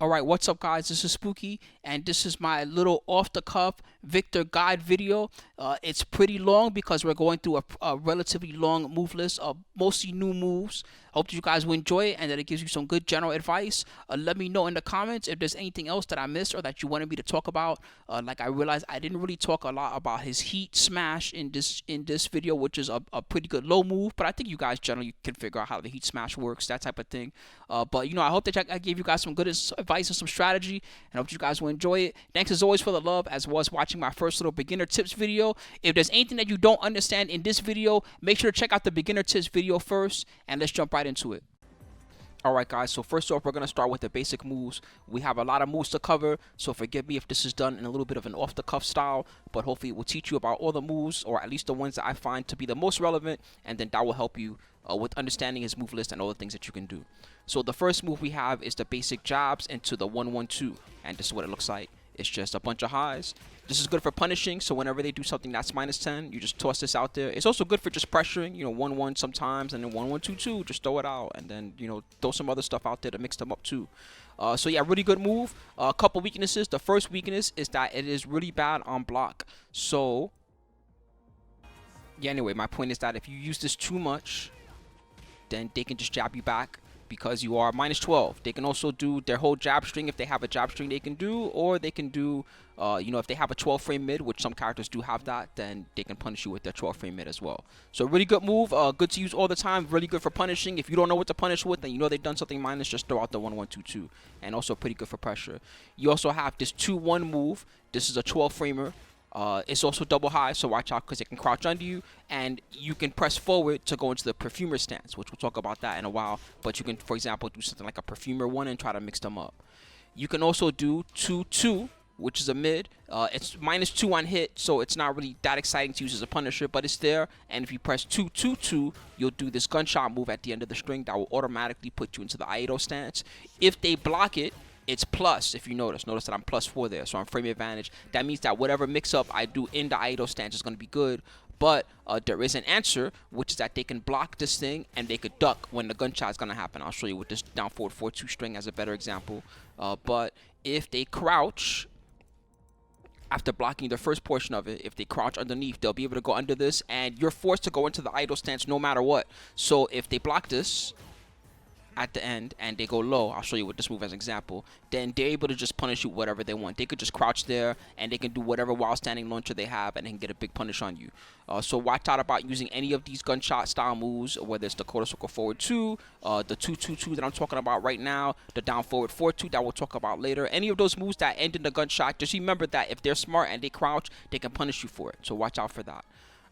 Alright, what's up guys, this is Spooky, and this is my little off-the-cuff Victor guide video. It's pretty long because we're going through a relatively long move list of mostly new moves. Hope you guys will enjoy it and that it gives you some good general advice. Let me know in the comments if there's anything else that I missed or that you wanted me to talk about. Like I realized I didn't really talk a lot about his heat smash in this video, which is a pretty good low move, but I think you guys generally can figure out how the heat smash works, that type of thing. But you know, I hope that I gave you guys some good advice and some strategy, and I hope you guys will enjoy it. Thanks as always for the love, as well as watching my first little beginner tips video. If there's anything that you don't understand in this video, make sure to check out the beginner tips video first, and let's jump right into it. Alright guys, so first off we're going to start with the basic moves. We have a lot of moves to cover, so forgive me if this is done in a little bit of an off-the-cuff style, but hopefully it will teach you about all the moves, or at least the ones that I find to be the most relevant, and then that will help you with understanding his move list and all the things that you can do. So the first move we have is the basic jabs into the 1-1-2, and this is what it looks like. It's just a bunch of highs. This is good for punishing, so whenever they do something that's -10, you just toss this out there. It's also good for just pressuring, you know, 1-1 sometimes, and then 1-1-2-2, just throw it out, and then, you know, throw some other stuff out there to mix them up too. So yeah, really good move. A couple weaknesses. The first weakness is that it is really bad on block. So yeah, anyway, my point is that if you use this too much, then they can just jab you back because you are -12. They can also do their whole jab string if they have a jab string they can do, or they can do, you know, if they have a 12 frame mid, which some characters do have that, then they can punish you with their 12 frame mid as well. So really good move, good to use all the time, really good for punishing. If you don't know what to punish with and you know they've done something minus, just throw out the 1-1-2-2, and also pretty good for pressure. You also have this 2-1 move. This is a 12 framer. It's also double high, so watch out because it can crouch under you, and you can press forward to go into the Perfumer Stance, which we'll talk about that in a while. But you can, for example, do something like a Perfumer 1 and try to mix them up. You can also do 2-2, which is a mid. It's -2 on hit, so it's not really that exciting to use as a punisher, but it's there. And if you press 2-2-2, you'll do this gunshot move at the end of the string that will automatically put you into the Iaido Stance. If they block it, it's plus. If you notice that I'm +4 there, so I'm frame advantage. That means that whatever mix-up I do in the Iaido Stance is going to be good, but there is an answer, which is that they can block this thing and they could duck when the gunshot is going to happen. I'll show you with this down forward 4-2 string as a better example. But if they crouch after blocking the first portion of it, if they crouch underneath, they'll be able to go under this, and you're forced to go into the Iaido Stance no matter what. So if they block this at the end and they go low, I'll show you with this move as an example, then they're able to just punish you whatever they want. They could just crouch there and they can do whatever while standing launcher they have, and they can get a big punish on you. So watch out about using any of these gunshot style moves, whether it's the quarter circle forward 2, the 2-2-2 that I'm talking about right now, the down forward 4-2 that we'll talk about later. Any of those moves that end in the gunshot, just remember that if they're smart and they crouch, they can punish you for it. So watch out for that.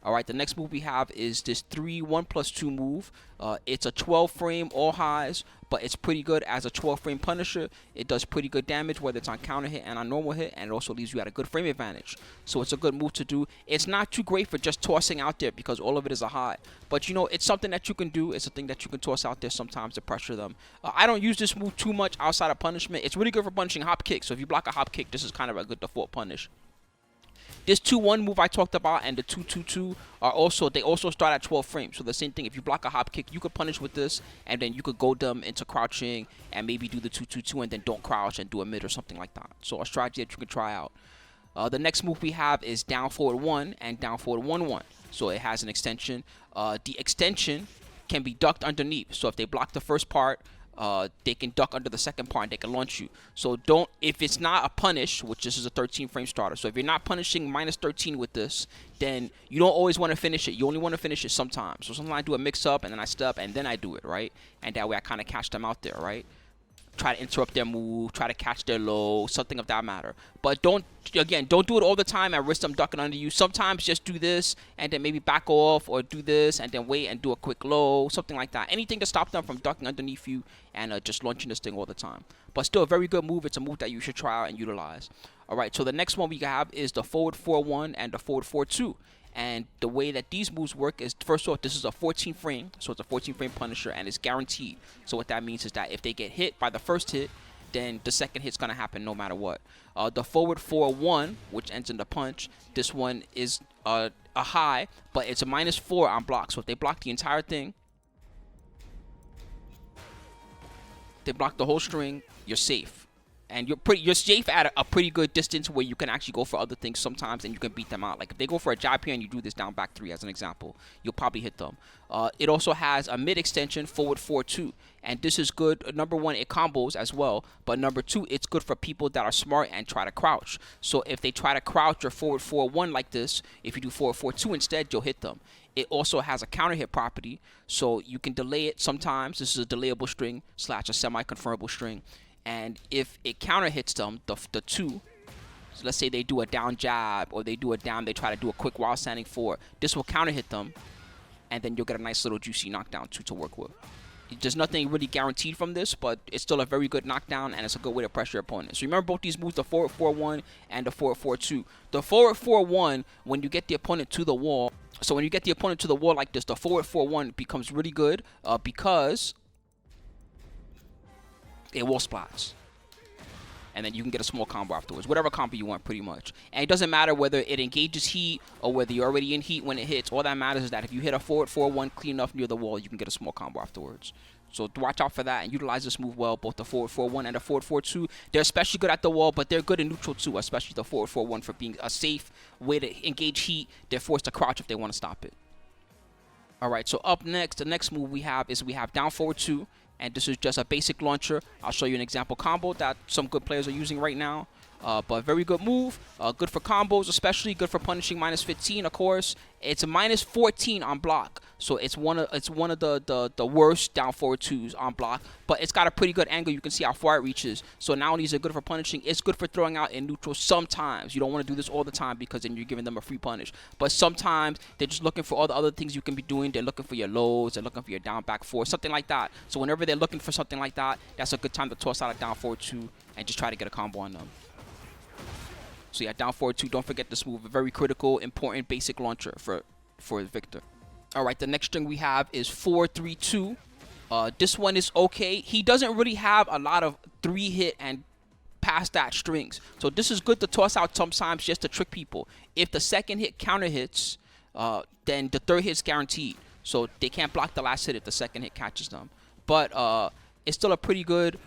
Alright, the next move we have is this 3-1+2 move. It's a 12 frame, all highs, but it's pretty good as a 12 frame punisher. It does pretty good damage, whether it's on counter hit and on normal hit, and it also leaves you at a good frame advantage. So it's a good move to do. It's not too great for just tossing out there because all of it is a high. But you know, it's something that you can do. It's a thing that you can toss out there sometimes to pressure them. I don't use this move too much outside of punishment. It's really good for punishing hop kicks. So if you block a hop kick, this is kind of a good default punish. This 2-1 move I talked about and the 2-2-2 are also, they also start at 12 frames. So the same thing, if you block a hop kick, you could punish with this, and then you could go them into crouching and maybe do the 2-2-2 and then don't crouch and do a mid or something like that. So a strategy that you can try out. The next move we have is down forward 1 and down forward 1-1. So it has an extension. The extension can be ducked underneath. So if they block the first part, they can duck under the second part and they can launch you. So don't, if it's not a punish, which this is a 13 frame starter, so if you're not punishing -13 with this, then you don't always want to finish it. You only want to finish it sometimes. So sometimes I do a mix up and then I step and then I do it, right? And that way I kind of catch them out there, right? Try to interrupt their move, try to catch their low, something of that matter. But don't do it all the time and risk them ducking under you. Sometimes just do this and then maybe back off, or do this and then wait and do a quick low, something like that. Anything to stop them from ducking underneath you and just launching this thing all the time. But still a very good move. It's a move that you should try out and utilize. Alright, so the next one we have is the forward 4-1 and the forward 4-2. And the way that these moves work is, first off, this is a 14 frame, so it's a 14 frame punisher and it's guaranteed. So what that means is that if they get hit by the first hit, then the second hit's going to happen no matter what. The forward 4-1, which ends in the punch, this one is a high, but it's a -4 on block. So if they block the entire thing, they block the whole string, you're safe. and you're safe at a pretty good distance where you can actually go for other things sometimes, and you can beat them out. Like if they go for a jab here and you do this down back 3 as an example, you'll probably hit them. It also has a mid extension forward 4-2, and this is good. Number one, it combos as well, but number two, it's good for people that are smart and try to crouch. So if they try to crouch your forward 4-1 like this, if you do forward 4-2 instead, you'll hit them. It also has a counter hit property, so you can delay it sometimes. This is a delayable string / a semi-confirmable string. And if it counter hits them, the 2, so let's say they do a down jab or they do a down, they try to do a quick while standing 4, this will counter hit them, and then you'll get a nice little juicy knockdown 2 to work with. There's nothing really guaranteed from this, but it's still a very good knockdown, and it's a good way to pressure your opponent. So remember both these moves, the forward 4-1 and the forward 4-2. The forward 4-1, when you get the opponent to the wall, so when you get the opponent to the wall like this, the forward 4-1 becomes really good because it wall splats. And then you can get a small combo afterwards. Whatever combo you want, pretty much. And it doesn't matter whether it engages heat or whether you're already in heat when it hits. All that matters is that if you hit a forward 4-1 clean enough near the wall, you can get a small combo afterwards. So watch out for that and utilize this move well, both the forward 4-1 and the forward 4-2. They're especially good at the wall, but they're good in neutral too, especially the forward 4-1 for being a safe way to engage heat. They're forced to crouch if they want to stop it. All right, so up next, the next move we have down forward 2. And this is just a basic launcher. I'll show you an example combo that some good players are using right now. But very good move. Good for combos, especially good for punishing -15, of course. It's a -14 on block. So it's one of the worst down forward 2s on block. But it's got a pretty good angle. You can see how far it reaches. So not only is it good for punishing, it's good for throwing out in neutral sometimes. You don't want to do this all the time because then you're giving them a free punish. But sometimes they're just looking for all the other things you can be doing. They're looking for your lows. They're looking for your down back 4, something like that. So whenever they're looking for something like that, that's a good time to toss out a down forward 2 and just try to get a combo on them. So yeah, down forward 2, don't forget this move. A very critical, important, basic launcher for Victor. All right, the next string we have is 4-3-2. This one is okay. He doesn't really have a lot of 3-hit and past that strings. So this is good to toss out sometimes just to trick people. If the second hit counter hits, then the third hit's guaranteed. So they can't block the last hit if the second hit catches them. But it's still a pretty good...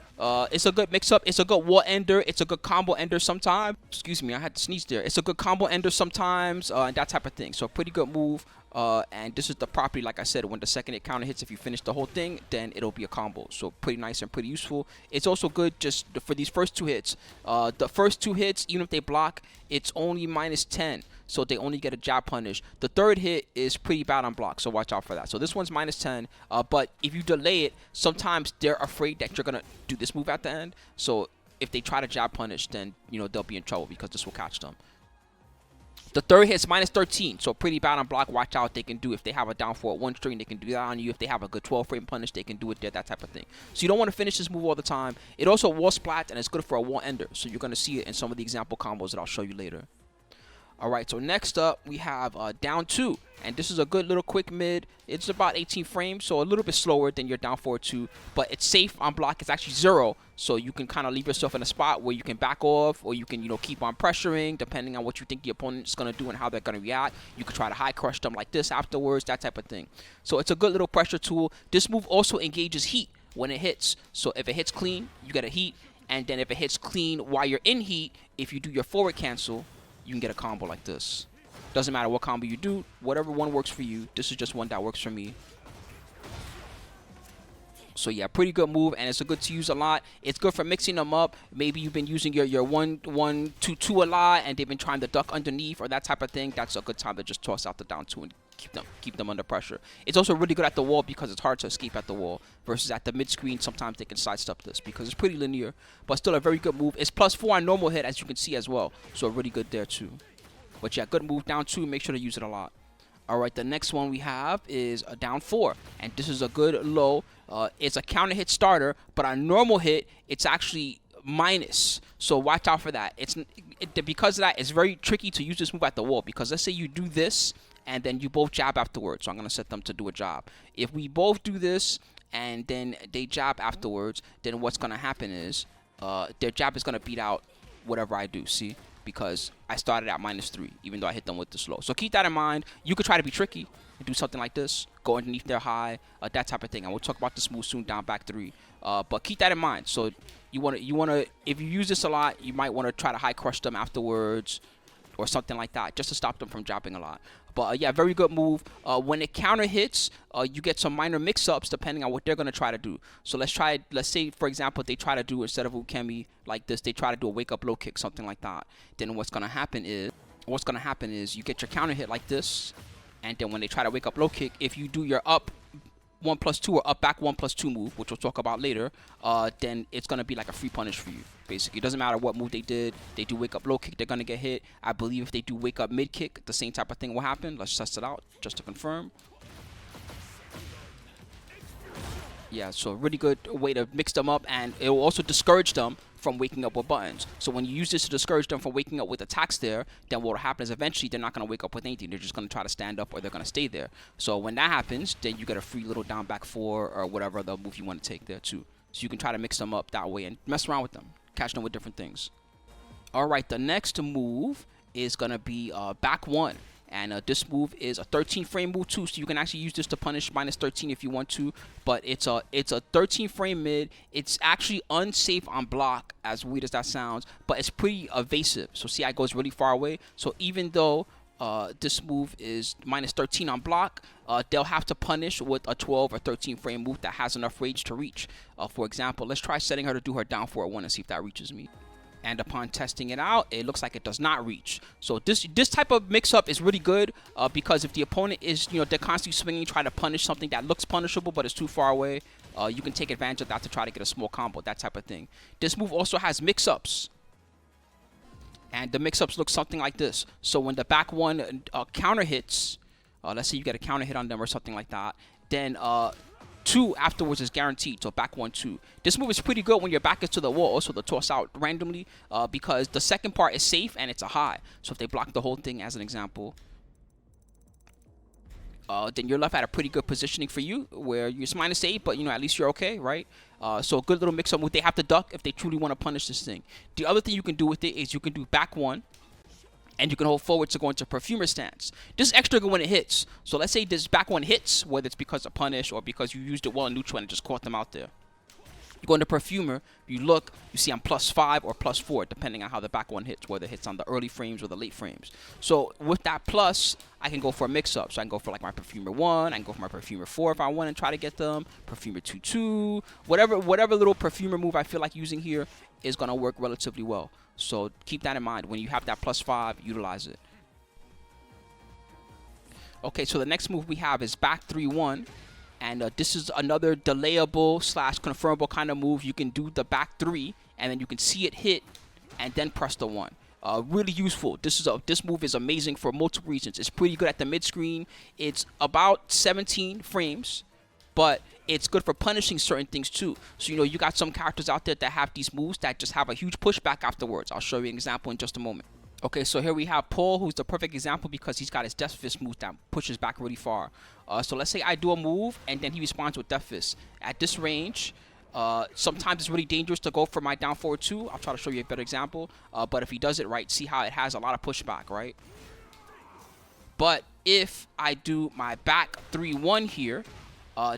it's a good mix-up. It's a good wall ender. It's a good combo ender sometimes. Excuse me, I had to sneeze there. It's a good combo ender sometimes, and that type of thing. So a pretty good move. And this is the property, like I said, when the second hit counter hits, if you finish the whole thing, then it'll be a combo. So pretty nice and pretty useful. It's also good just for these first 2 hits. The first 2 hits, even if they block, it's only -10. So they only get a jab punish. The third hit is pretty bad on block, so watch out for that. So this one's -10, but if you delay it, sometimes they're afraid that you're going to do this move at the end. So if they try to jab punish, then they'll be in trouble because this will catch them. The third hit's -13, so pretty bad on block. Watch out, they can do, if they have a down forward 1 string, they can do that on you. If they have a good 12 frame punish, they can do it there, that type of thing. So you don't want to finish this move all the time. It also wall splats, and it's good for a wall ender. So you're going to see it in some of the example combos that I'll show you later. All right, so next up we have down 2, and this is a good little quick mid. It's about 18 frames, so a little bit slower than your down forward 2, but it's safe on block. It's actually 0, so you can kind of leave yourself in a spot where you can back off, or you can keep on pressuring depending on what you think the opponent's gonna do and how they're gonna react. You can try to high crush them like this afterwards, that type of thing. So it's a good little pressure tool. This move also engages heat when it hits. So if it hits clean, you get a heat, and then if it hits clean while you're in heat, if you do your forward cancel, you can get a combo like this. Doesn't matter what combo you do, whatever one works for you. This is just one that works for me. So yeah, pretty good move, and it's a good to use a lot. It's good for mixing them up. Maybe you've been using your 1-1-2-2 a lot, and they've been trying to duck underneath or that type of thing. That's a good time to just toss out the down 2 and keep them under pressure. It's also really good at the wall because it's hard to escape at the wall, versus at the mid screen sometimes they can sidestep this because it's pretty linear, but still a very good move. It's +4 on normal hit, as you can see as well, so really good there too. But yeah, good move down 2. Make sure to use it a lot. All right, the next one we have is a down 4, and this is a good low. It's a counter hit starter, but on normal hit it's actually minus, so watch out for that. Because of that, it's very tricky to use this move at the wall, because let's say you do this and then you both jab afterwards. So I'm going to set them to do a jab. If we both do this and then they jab afterwards, then what's going to happen is their jab is going to beat out whatever I do, see? Because I started at -3, even though I hit them with the slow. So keep that in mind. You could try to be tricky and do something like this. Go underneath their high, that type of thing. And we'll talk about this move soon, down back 3. But keep that in mind. So if you use this a lot, you might want to try to high crush them afterwards or something like that, just to stop them from dropping a lot. But yeah, very good move. When it counter hits, you get some minor mix-ups depending on what they're gonna try to do. So let's say for example they try to do, instead of ukemi like this, they try to do a wake up low kick, something like that. Then what's gonna happen is you get your counter hit like this, and then when they try to wake up low kick, if you do your up 1+2 or up back 1+2 move, which we'll talk about later, then it's gonna be like a free punish for you. Basically, it doesn't matter what move they did. They do wake up low kick, they're gonna get hit. I believe if they do wake up mid kick, the same type of thing will happen. Let's test it out just to confirm. Yeah, so really good way to mix them up, and it will also discourage them from waking up with buttons. So when you use this to discourage them from waking up with attacks there, then what will happen is eventually they're not going to wake up with anything. They're just going to try to stand up, or they're going to stay there. So when that happens, then you get a free little down back 4 or whatever other move you want to take there too. So you can try to mix them up that way and mess around with them, catch them with different things. All right, the next move is going to be back 1. And this move is a 13 frame move too, so you can actually use this to punish -13 if you want to. But it's a 13 frame mid. It's actually unsafe on block, as weird as that sounds, but it's pretty evasive. So see how it goes really far away. So even though this move is -13 on block, they'll have to punish with a 12 or 13 frame move that has enough range to reach. For example, let's try setting her to do her down 4-1 and see if that reaches me. And upon testing it out, it looks like it does not reach. So this type of mix-up is really good because if the opponent is, they're constantly swinging, trying to punish something that looks punishable but is too far away, you can take advantage of that to try to get a small combo, that type of thing. This move also has mix-ups. And the mix-ups look something like this. So when the back 1 counter hits, let's say you get a counter hit on them or something like that, then 2 afterwards is guaranteed, so back 1-2. This move is pretty good when your back is to the wall, also the toss out randomly, because the second part is safe and it's a high. So if they block the whole thing, as an example, then you're left at a pretty good positioning for you, where you're -8, but at least you're okay, right? So a good little mix-up move. They have to duck if they truly want to punish this thing. The other thing you can do with it is you can do back 1, and you can hold forward to go into Perfumer Stance. This is extra good when it hits. So let's say this back 1 hits, whether it's because of punish or because you used it well in neutral and just caught them out there. You go into Perfumer, you look, you see I'm +5 or +4, depending on how the back 1 hits, whether it hits on the early frames or the late frames. So with that plus, I can go for a mix-up. So I can go for like my Perfumer 1, I can go for my Perfumer 4 if I want and try to get them, Perfumer 2-2, whatever little Perfumer move I feel like using here is going to work relatively well. So keep that in mind. When you have that +5, utilize it. Okay, so the next move we have is back 3-1. And this is another delayable / confirmable kind of move. You can do the back 3, and then you can see it hit, and then press the 1. Really useful. This move is amazing for multiple reasons. It's pretty good at the mid screen. It's about 17 frames, but it's good for punishing certain things too. So you got some characters out there that have these moves that just have a huge pushback afterwards. I'll show you an example in just a moment. Okay, so here we have Paul, who's the perfect example because he's got his Death Fist move that pushes back really far. So let's say I do a move and then he responds with Death Fist. At this range, sometimes it's really dangerous to go for my down forward 2. I'll try to show you a better example. But if he does it right, see how it has a lot of pushback, right? But if I do my back 3-1 here,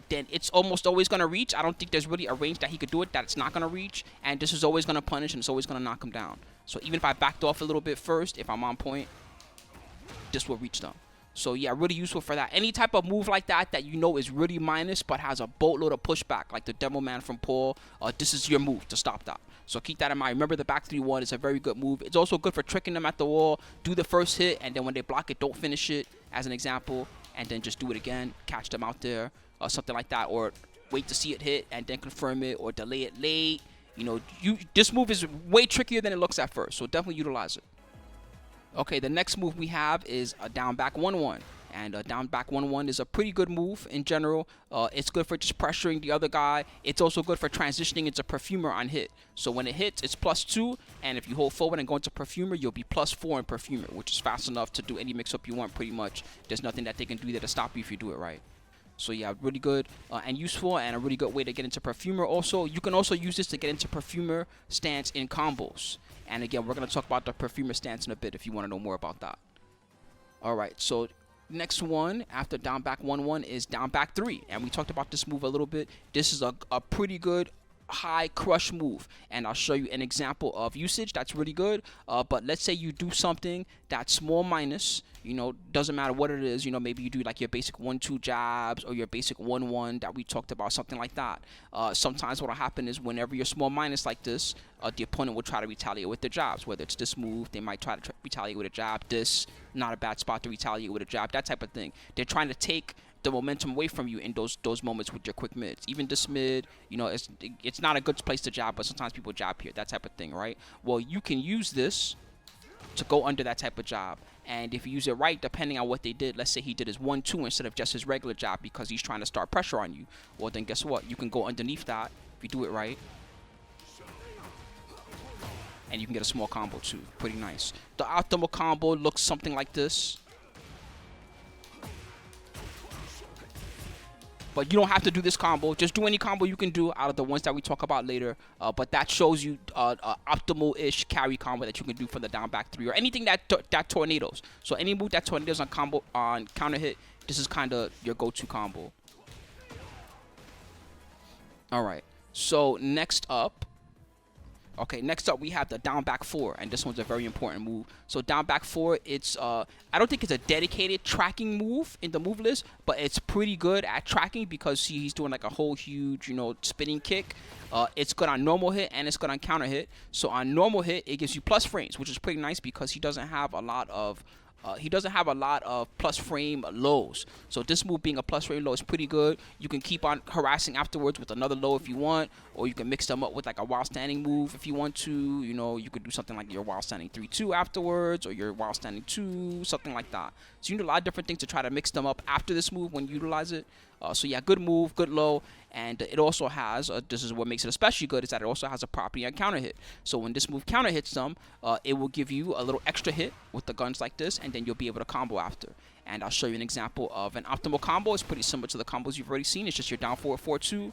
then it's almost always going to reach. I don't think there's really a range that he could do it that it's not going to reach. And this is always going to punish, and it's always going to knock him down. So even if I backed off a little bit first, if I'm on point, this will reach them. So yeah, really useful for that. Any type of move like that is really minus but has a boatload of pushback, like the Demo Man from Paul, this is your move to stop that. So keep that in mind. Remember, the back 3-1 is a very good move. It's also good for tricking them at the wall. Do the first hit, and then when they block it, don't finish it, as an example, and then just do it again, catch them out there, something like that, or wait to see it hit and then confirm it, or delay it late. This move is way trickier than it looks at first, so definitely utilize it. Okay, the next move we have is a down back 1-1. And a down back 1-1 is a pretty good move in general. It's good for just pressuring the other guy. It's also good for transitioning into Perfumer on hit. So when it hits, it's +2. And if you hold forward and go into Perfumer, you'll be +4 in Perfumer, which is fast enough to do any mix-up you want pretty much. There's nothing that they can do there to stop you if you do it right. So yeah, really good and useful, and a really good way to get into Perfumer. Also, you can also use this to get into Perfumer Stance in combos. And again, we're going to talk about the Perfumer Stance in a bit if you want to know more about that. Alright, so next one after down back 1-1 is down back 3. And we talked about this move a little bit. This is a pretty good high crush move, and I'll show you an example of usage that's really good. But let's say you do something that's small minus, you know, doesn't matter what it is, you know, maybe you do like your basic 1-2 jabs or your basic 1-1 that we talked about, something like that. Sometimes what will happen is whenever you're small minus like this, the opponent will try to retaliate with their jabs. Whether it's this move, they might try to retaliate with a jab. This, not a bad spot to retaliate with a jab, that type of thing. They're trying to take the momentum away from you in those moments with your quick mids. Even this mid, you know, it's not a good place to jab, but sometimes people jab here, that type of thing, right? Well, you can use this to go under that type of jab, and if you use it right, depending on what they did, let's say he did his 1-2 instead of just his regular jab because he's trying to start pressure on you, well then guess what? You can go underneath that if you do it right, and you can get a small combo too. Pretty nice. The optimal combo looks something like this. But you don't have to do this combo. Just do any combo you can do out of the ones that we talk about later. But that shows you optimal-ish carry combo that you can do for the down back 3 or anything that tornadoes. So any move that tornadoes on counter hit, this is kind of your go-to combo. All right. So next up. Okay, next up we have the down back 4, and this one's a very important move. So down back 4, it's I don't think it's a dedicated tracking move in the move list, but it's pretty good at tracking because he's doing like a whole huge, you know, spinning kick. It's good on normal hit and it's good on counter hit. So on normal hit, it gives you plus frames, which is pretty nice because he doesn't have a lot of plus frame lows. So this move being a plus frame low is pretty good. You can keep on harassing afterwards with another low if you want, or you can mix them up with like a while standing move if you want to. You know, you could do something like your while standing 3-2 afterwards, or your while standing 2, something like that. So you can do a lot of different things to try to mix them up after this move when you utilize it. So yeah, good move, good low, and it also has, this is what makes it especially good, is that it also has a property on counter hit. So when this move counter hits them, it will give you a little extra hit with the guns like this, and then you'll be able to combo after. And I'll show you an example of an optimal combo. It's pretty similar to the combos you've already seen. It's just your down forward 4-2,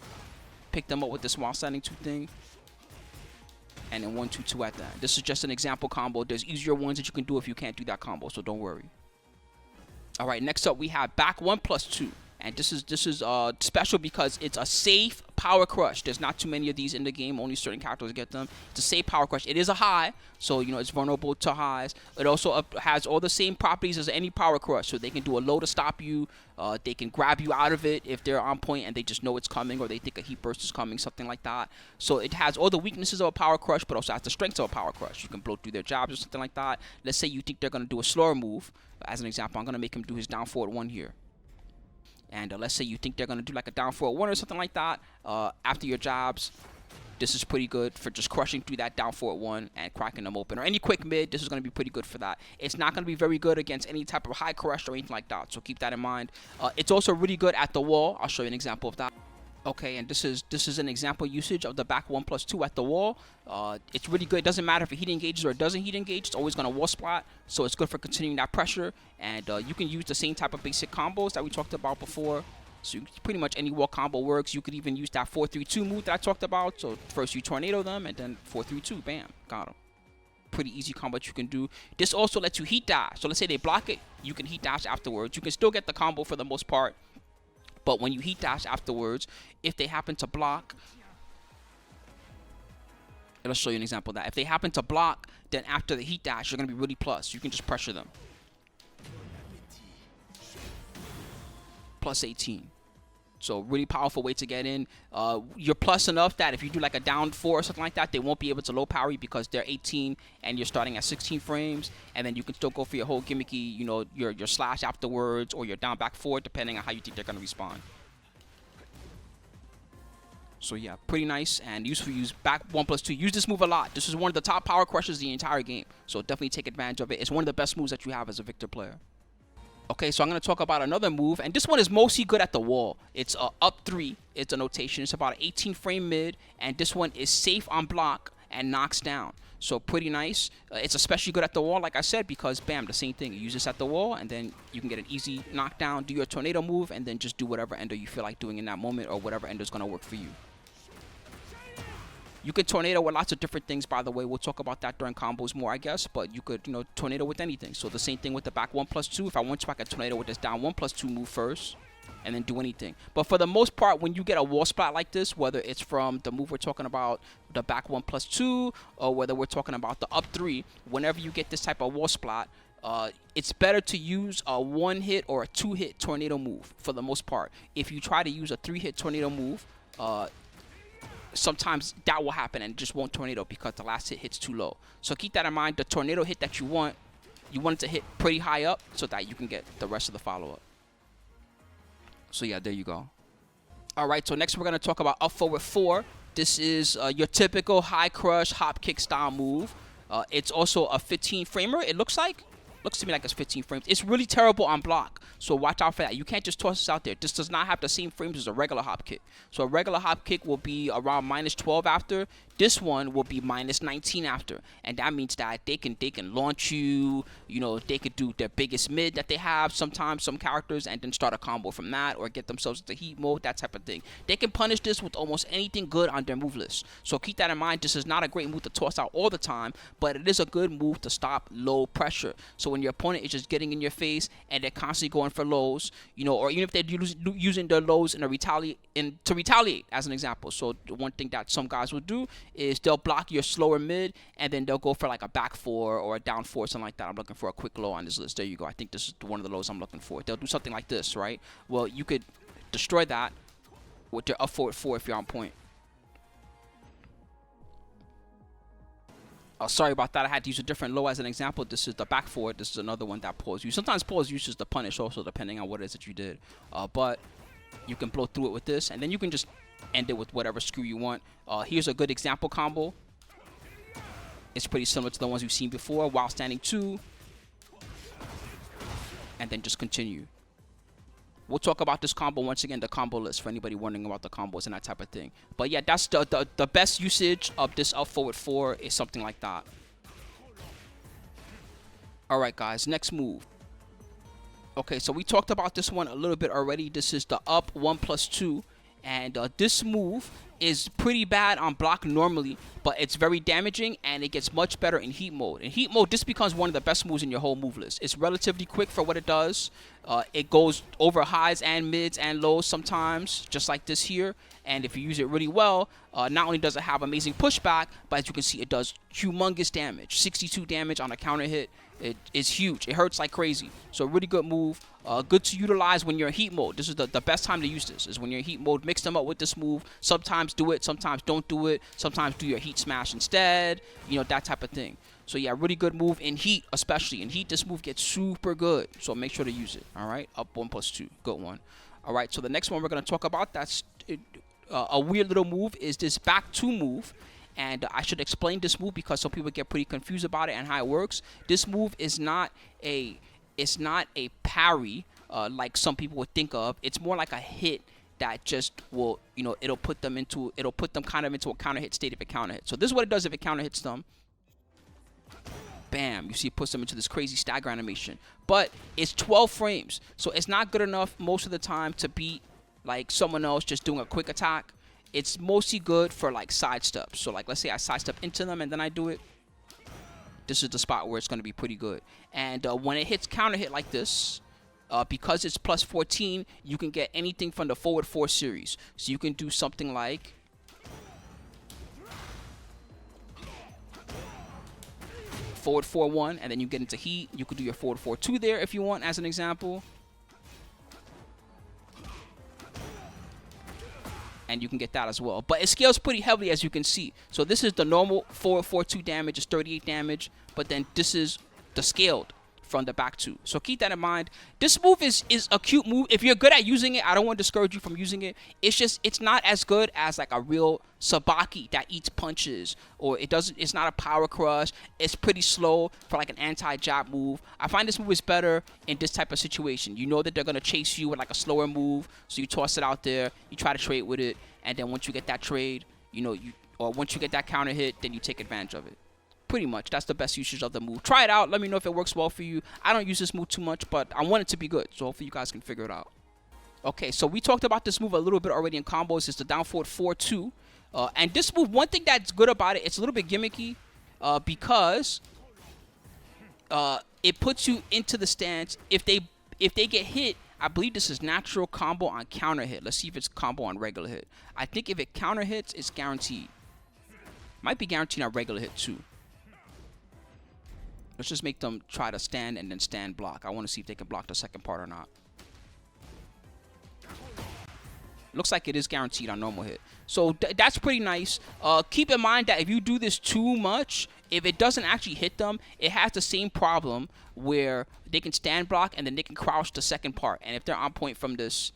pick them up with this while standing 2 thing, and then 1-2-2 at that. This is just an example combo. There's easier ones that you can do if you can't do that combo, so don't worry. All right, next up we have back 1+2. And this is special because it's a safe power crush. There's not too many of these in the game. Only certain characters get them. It's a safe power crush. It is a high, so you know it's vulnerable to highs. It also has all the same properties as any power crush. So they can do a low to stop you. They can grab you out of it if they're on point and they just know it's coming, or they think a heat burst is coming, something like that. So it has all the weaknesses of a power crush, but also has the strengths of a power crush. You can blow through their jabs or something like that. Let's say you think they're gonna do a slower move. As an example, I'm gonna make him do his down forward 1 here. And let's say you think they're going to do like a down forward 1 or something like that after your jabs. This is pretty good for just crushing through that down forward 1 and cracking them open. Or any quick mid, this is going to be pretty good for that. It's not going to be very good against any type of high crush or anything like that, so keep that in mind. It's also really good at the wall. I'll show you an example of that. Okay, and this is an example usage of the back 1+2 at the wall. It's really good. It doesn't matter if it heat engages or it doesn't heat engage. It's always going to wall splat, so it's good for continuing that pressure. And you can use the same type of basic combos that we talked about before. So pretty much any wall combo works. You could even use that 4-3-2 move that I talked about. So first you tornado them, and then 4-3-2, bam, got them. Pretty easy combo that you can do. This also lets you heat dash. So let's say they block it, you can heat dash afterwards. You can still get the combo for the most part. But when you heat dash afterwards, if they happen to block, it'll show you an example of that. If they happen to block, then after the heat dash, you're going to be really plus. You can just pressure them. Plus 18. So really powerful way to get in. You're plus enough that if you do like a down 4 or something like that, they won't be able to low parry because they're 18 and you're starting at 16 frames. And then you can still go for your whole gimmicky, you know, your slash afterwards or your down back 4, depending on how you think they're going to respond. So yeah, pretty nice and useful. Use back 1+2. Use this move a lot. This is one of the top power crushes the entire game. So definitely take advantage of it. It's one of the best moves that you have as a Victor player. Okay, so I'm going to talk about another move, and this one is mostly good at the wall. It's up 3. It's a notation. It's about an 18 frame mid, and this one is safe on block and knocks down. So pretty nice. It's especially good at the wall, like I said, because bam, the same thing. You use this at the wall, and then you can get an easy knockdown, do your tornado move, and then just do whatever ender you feel like doing in that moment, or whatever ender is going to work for you. You could tornado with lots of different things, by the way. We'll talk about that during combos more, I guess. But you could, you know, tornado with anything. So the same thing with the back 1+2. If I want to, I can tornado with this down 1+2 move first. and then do anything. But for the most part, when you get a wall splat like this, whether it's from the move we're talking about, the back 1+2, or whether we're talking about the up 3, whenever you get this type of wall splat, it's better to use a 1-hit or a 2-hit tornado move for the most part. If you try to use a 3-hit tornado move, sometimes that will happen and it just won't tornado because the last hit hits too low. So keep that in mind. The tornado hit that you want it to hit pretty high up so that you can get the rest of the follow-up. So yeah, there you go. All right, so next we're going to talk about up forward 4. This is your typical high crush hop kick style move. It's also a 15 framer, it looks like. Looks to me like it's 15 frames. It's really terrible on block, so watch out for that. You can't just toss this out there. This does not have the same frames as a regular hop kick. So a regular hop kick will be around -12 after. This one will be -19 after, and that means that they can launch you. You know, they could do their biggest mid that they have sometimes, some characters, and then start a combo from that, or get themselves into heat mode, that type of thing. They can punish this with almost anything good on their move list. So keep that in mind. This is not a great move to toss out all the time, but it is a good move to stop low pressure. So when your opponent is just getting in your face and they're constantly going for lows, you know, or even if they're using their lows to retaliate, as an example. So the one thing that some guys will do is they'll block your slower mid and then they'll go for like a back 4 or a down 4, something like that. I'm looking for a quick low on this list. There you go. I think this is one of the lows I'm looking for. They'll do something like this, right? Well, you could destroy that with your up forward 4 if you're on point. Oh, sorry about that. I had to use a different low as an example. This is the back 4. This is another one that pulls you. Sometimes pulls uses the punish also, depending on what it is that you did. But you can blow through it with this, and then you can just end it with whatever screw you want. Here's a good example combo. It's pretty similar to the ones we've seen before. While standing 2, and then just continue. We'll talk about this combo once again, the combo list, for anybody wondering about the combos and that type of thing. But yeah, that's the best usage of this up forward 4 is something like that. All right, guys, next move. Okay, so we talked about this one a little bit already. This is the up 1+2. And this move is pretty bad on block normally, but it's very damaging, and it gets much better in heat mode. In heat mode, this becomes one of the best moves in your whole move list. It's relatively quick for what it does. It goes over highs and mids and lows sometimes, just like this here. And if you use it really well, not only does it have amazing pushback, but as you can see, it does humongous damage. 62 damage on a counter hit. It is huge. It hurts like crazy. So really good move. Good to utilize when you're in heat mode. This is the best time to use this, is when you're in heat mode. Mix them up with this move. Sometimes do it, sometimes don't do it. Sometimes do your heat smash instead. You know, that type of thing. So yeah, really good move in heat, especially. In heat, this move gets super good. So make sure to use it. All right, up 1+2. Good one. All right, so the next one we're going to talk about, that's a weird little move, is this back 2 move. And I should explain this move because some people get pretty confused about it and how it works. This move is not a parry like some people would think of. It's more like a hit that just will, you know, it'll put them kind of into a counter hit state if it counter hits. So this is what it does if it counter hits them. Bam, you see it puts them into this crazy stagger animation. But it's 12 frames, so it's not good enough most of the time to beat like someone else just doing a quick attack. It's mostly good for like side steps. So like, let's say I sidestep into them and then I do it. This is the spot where it's going to be pretty good. And when it hits counter hit like this, because it's +14, you can get anything from the forward 4 series. So you can do something like forward 4-1, and then you get into heat. You could do your forward 4-2 there if you want, as an example. And you can get that as well. But it scales pretty heavily, as you can see. So this is the normal 4-4-2 damage, is 38 damage. But then this is the scaled from the back 2. So keep that in mind. This move is a cute move. If you're good at using it, I don't want to discourage you from using it. It's just, it's not as good as like a real sabaki that eats punches. Or it's not a power crush. It's pretty slow for like an anti-jab move. I find this move is better in this type of situation. You know that they're going to chase you with like a slower move. So you toss it out there. You try to trade with it. And then once you get that trade, you know, or once you get that counter hit, then you take advantage of it. Pretty much, that's the best usage of the move. Try it out. Let me know if it works well for you. I don't use this move too much, but I want it to be good. So hopefully you guys can figure it out. Okay, so we talked about this move a little bit already in combos. It's the down forward 4-2. And this move, one thing that's good about it, it's a little bit gimmicky because it puts you into the stance. If they get hit I believe this is natural combo on counter hit. Let's see if it's combo on regular hit. I think if it counter hits, it's guaranteed. Might be guaranteed on regular hit too. Let's just make them try to stand and then stand block. I want to see if they can block the second part or not. Looks like it is guaranteed on normal hit. So that's pretty nice. Keep in mind that if you do this too much, if it doesn't actually hit them, it has the same problem where they can stand block and then they can crouch the second part. And if they're on point from this,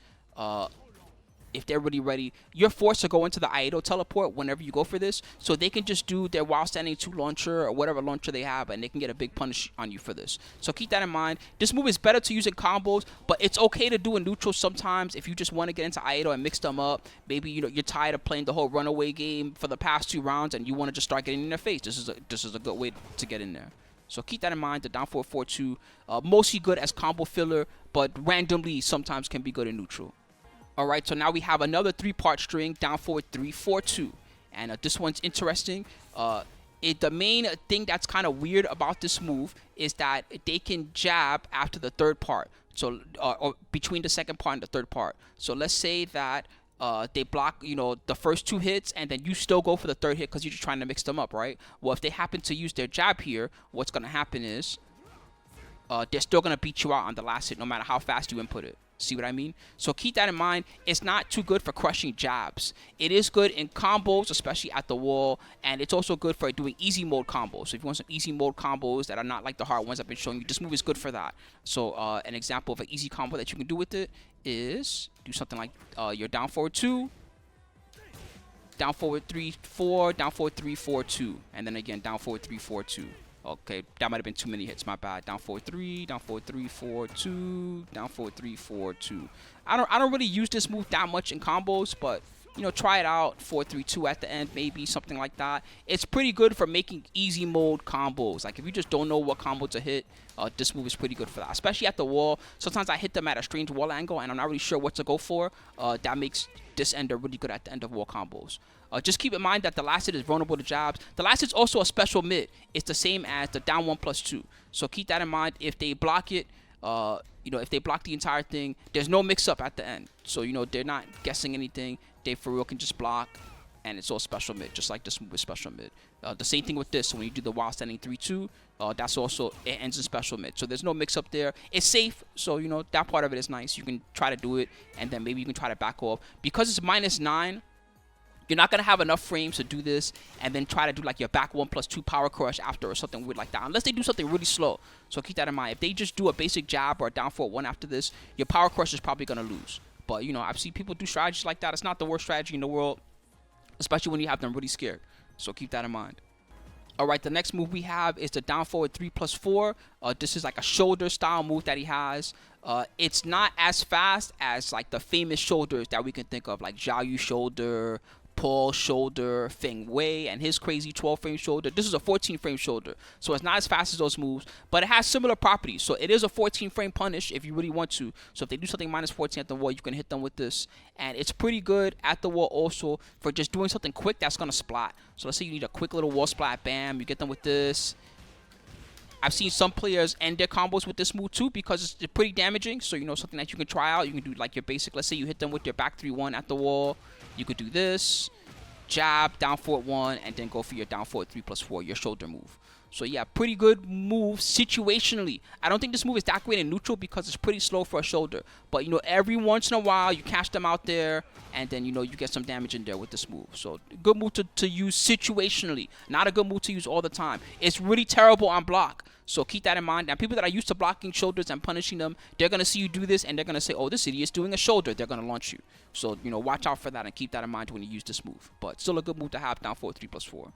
if they're really ready, you're forced to go into the Iaido teleport whenever you go for this. So they can just do their while standing 2 launcher or whatever launcher they have, and they can get a big punish on you for this. So keep that in mind. This move is better to use in combos, but it's okay to do in neutral sometimes if you just want to get into Iaido and mix them up. Maybe you're tired of playing the whole runaway game for the past 2 rounds and you want to just start getting in their face. This is a good way to get in there. So keep that in mind. The down forward 4-2, mostly good as combo filler, but randomly sometimes can be good in neutral. All right, so now we have another 3-part string, down forward 3-4-2. And this one's interesting. The main thing that's kind of weird about this move is that they can jab after the third part. So, or between the second part and the third part. So let's say that they block, the first 2 hits, and then you still go for the third hit because you're just trying to mix them up, right? Well, if they happen to use their jab here, what's going to happen is they're still going to beat you out on the last hit no matter how fast you input it. See what I mean? So keep that in mind. It's not too good for crushing jabs. It is good in combos, especially at the wall, and it's also good for doing easy mode combos. So if you want some easy mode combos that are not like the hard ones I've been showing you, this move is good for that. So an example of an easy combo that you can do with it is do something like your down forward 2, down forward 3-4, down forward 3-4-2, and then again down forward 3-4-2. Okay, that might have been too many hits. My bad. Down forward 3, down forward 3-4-2, down forward 3-4-2. I don't really use this move that much in combos, but try it out. 4-3-2 at the end, maybe something like that. It's pretty good for making easy mode combos. Like if you just don't know what combo to hit, this move is pretty good for that. Especially at the wall. Sometimes I hit them at a strange wall angle, and I'm not really sure what to go for. That makes this ender really good at the end of wall combos. Just keep in mind that the last hit is vulnerable to jabs. The last hit is also a special mid. It's the same as the down 1+2. So keep that in mind. If they block it, if they block the entire thing, there's no mix-up at the end. So, they're not guessing anything. They for real can just block, and it's all special mid, just like this move is special mid. The same thing with this. So when you do the while standing 3-2, that's also, it ends in special mid. So there's no mix-up there. It's safe, so, that part of it is nice. You can try to do it, and then maybe you can try to back off. Because it's -9, you're not going to have enough frames to do this and then try to do like your back 1+2 power crush after or something weird like that. Unless they do something really slow. So keep that in mind. If they just do a basic jab or a down forward 1 after this, your power crush is probably going to lose. But, I've seen people do strategies like that. It's not the worst strategy in the world, especially when you have them really scared. So keep that in mind. All right, the next move we have is the down forward 3+4. This is like a shoulder style move that he has. It's not as fast as like the famous shoulders that we can think of, like Xiaoyu shoulder, Paul's shoulder, Feng Wei, and his crazy 12-frame shoulder. This is a 14-frame shoulder, so it's not as fast as those moves, but it has similar properties. So it is a 14-frame punish if you really want to. So if they do something -14 at the wall, you can hit them with this. And it's pretty good at the wall also for just doing something quick that's going to splat. So let's say you need a quick little wall splat, bam, you get them with this. I've seen some players end their combos with this move too because it's pretty damaging. So, something that you can try out. You can do like your basic, let's say you hit them with your back 3-1 at the wall. You could do this, jab, down forward 1, and then go for your down forward 3+4, your shoulder move. So yeah, pretty good move situationally. I don't think this move is that great in neutral because it's pretty slow for a shoulder. But, every once in a while, you catch them out there, and then, you get some damage in there with this move. So good move to use situationally. Not a good move to use all the time. It's really terrible on block. So keep that in mind. Now, people that are used to blocking shoulders and punishing them, they're going to see you do this, and they're going to say, oh, this idiot's doing a shoulder. They're going to launch you. So, watch out for that and keep that in mind when you use this move. But still a good move to have down forward 3+4.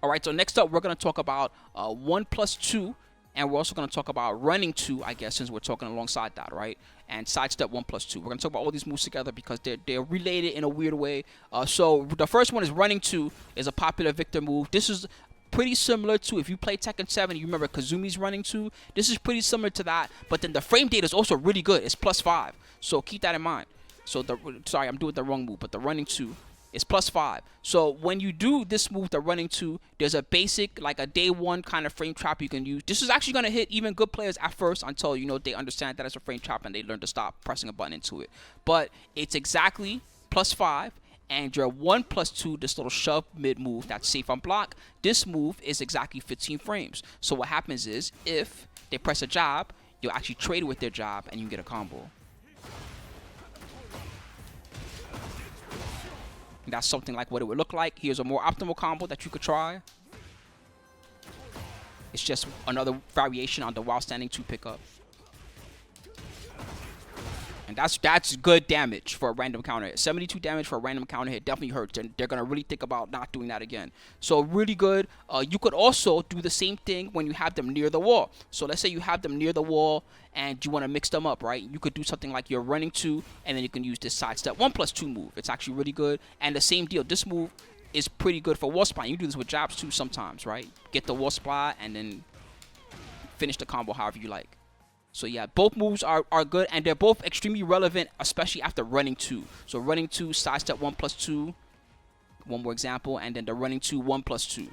All right, so next up, we're going to talk about 1+2, and we're also going to talk about running 2, I guess, since we're talking alongside that, right? And sidestep 1+2. We're going to talk about all these moves together because they're related in a weird way. So the first one is running 2 is a popular Victor move. This is pretty similar to, if you play Tekken 7, you remember Kazumi's running 2. This is pretty similar to that, but then the frame data is also really good. It's +5, so keep that in mind. So sorry, I'm doing the wrong move, but the running 2 It's +5. So when you do this move, the running 2, there's a basic, like a day 1 kind of frame trap you can use. This is actually going to hit even good players at first until, you know, they understand that it's a frame trap and they learn to stop pressing a button into it. But it's exactly +5. And your 1+2, this little shove mid move that's safe on block, this move is exactly 15 frames. So what happens is, if they press a jab, you'll actually trade with their jab and you get a combo. And that's something like what it would look like. Here's a more optimal combo that you could try. It's just another variation on the while standing 2 pickup. And that's good damage for a random counter hit. 72 damage for a random counter hit definitely hurts, and they're going to really think about not doing that again. So really good. You could also do the same thing when you have them near the wall. So let's say you have them near the wall and you want to mix them up, right? You could do something like you're running 2, and then you can use this sidestep 1+2 move. It's actually really good. And the same deal, this move is pretty good for wall splat. You do this with jabs too sometimes, right? Get the wall splat and then finish the combo however you like. So yeah, both moves are good, and they're both extremely relevant, especially after running 2. So running 2, sidestep 1+2, one more example, and then the running 2, 1+2.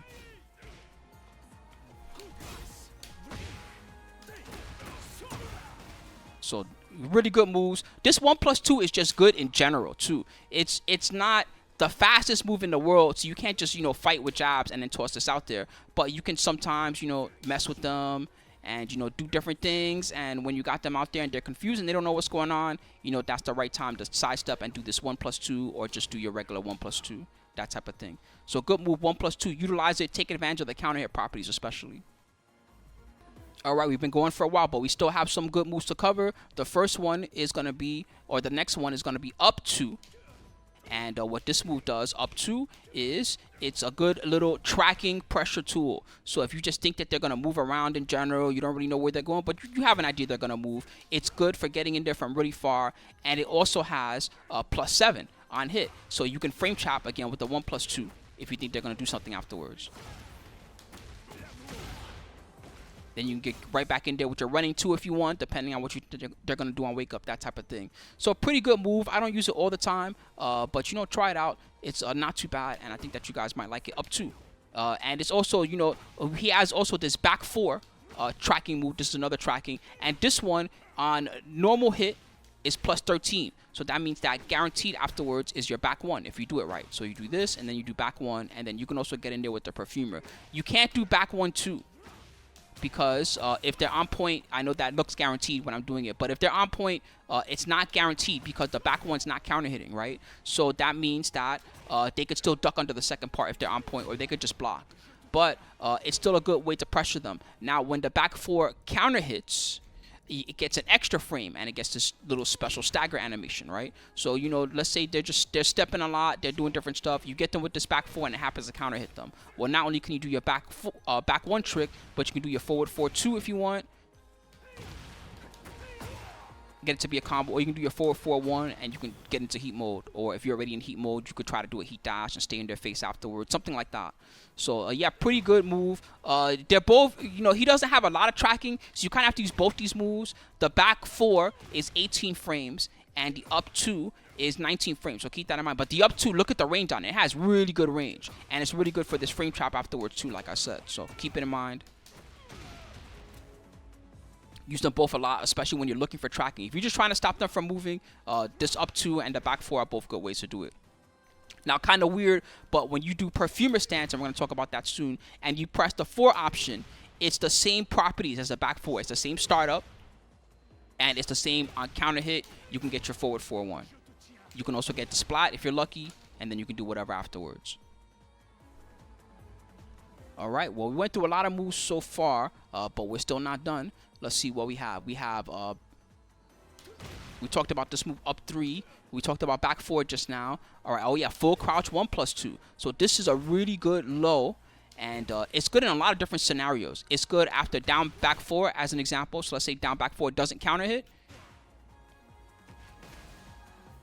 So really good moves. This 1+2 is just good in general too. It's not the fastest move in the world, so you can't just, you know, fight with jabs and then toss this out there. But you can sometimes, you know, mess with them and, you know, do different things. And when you got them out there and they're confused and they don't know what's going on, you know, that's the right time to sidestep and do this 1+2, or just do your regular 1+2, that type of thing. So good move, 1+2. Utilize it. Take advantage of the counter hit properties especially. All right, we've been going for a while, but we still have some good moves to cover. The first one is going to be, or the next one is going to be up 2. And what this move does, up 2, is it's a good little tracking pressure tool. So if you just think that they're going to move around in general, you don't really know where they're going, but you have an idea they're going to move. It's good for getting in there from really far. And it also has +7 on hit. So you can frame trap again with the 1+2 if you think they're going to do something afterwards. Then you can get right back in there with your running 2 if you want, depending on what they're going to do on wake up, that type of thing. So a pretty good move. I don't use it all the time, but, you know, try it out. It's not too bad, and I think that you guys might like it. Up 2. And it's also, you know, he has also this back 4 tracking move. This is another tracking. And this one on normal hit is +13. So that means that guaranteed afterwards is your back 1 if you do it right. So you do this, and then you do back 1, and then you can also get in there with the Perfumer. You can't do back 1 too. Because if they're on point, I know that looks guaranteed when I'm doing it, but if they're on point, it's not guaranteed because the back one's not counter hitting, right? So that means that they could still duck under the second part if they're on point, or they could just block. But it's still a good way to pressure them. Now, when the back 4 counter hits, it gets an extra frame, and it gets this little special stagger animation, right? So, you know, let's say they're stepping a lot, they're doing different stuff. You get them with this back 4, and it happens to counter hit them. Well, not only can you do your back 1 trick, but you can do your forward 4-2 if you want. Get it to be a combo, or you can do your forward 4-1 and you can get into heat mode. Or if you're already in heat mode, you could try to do a heat dash and stay in their face afterwards, something like that. So yeah, pretty good move. They're both, you know, he doesn't have a lot of tracking, so you kind of have to use both these moves. The back 4 is 18 frames and the up 2 is 19 frames, so keep that in mind. But the up 2, look at the range on it. It has really good range, and it's really good for this frame trap afterwards too, like I said. So keep it in mind. Use them both a lot, especially when you're looking for tracking. If you're just trying to stop them from moving, this up 2 and the back 4 are both good ways to do it. Now, kind of weird, but when you do Perfumer Stance, and we're going to talk about that soon, and you press the 4 option, it's the same properties as the back 4. It's the same startup, and it's the same on counter hit. You can get your forward 4-1. You can also get the splat if you're lucky, and then you can do whatever afterwards. All right, well, we went through a lot of moves so far, but we're still not done. Let's see what we have. We talked about this move up 3. We talked about back 4 just now. All right, oh yeah, full crouch 1+2. So this is a really good low, and it's good in a lot of different scenarios. It's good after down back 4 as an example. So let's say down back 4 doesn't counter hit.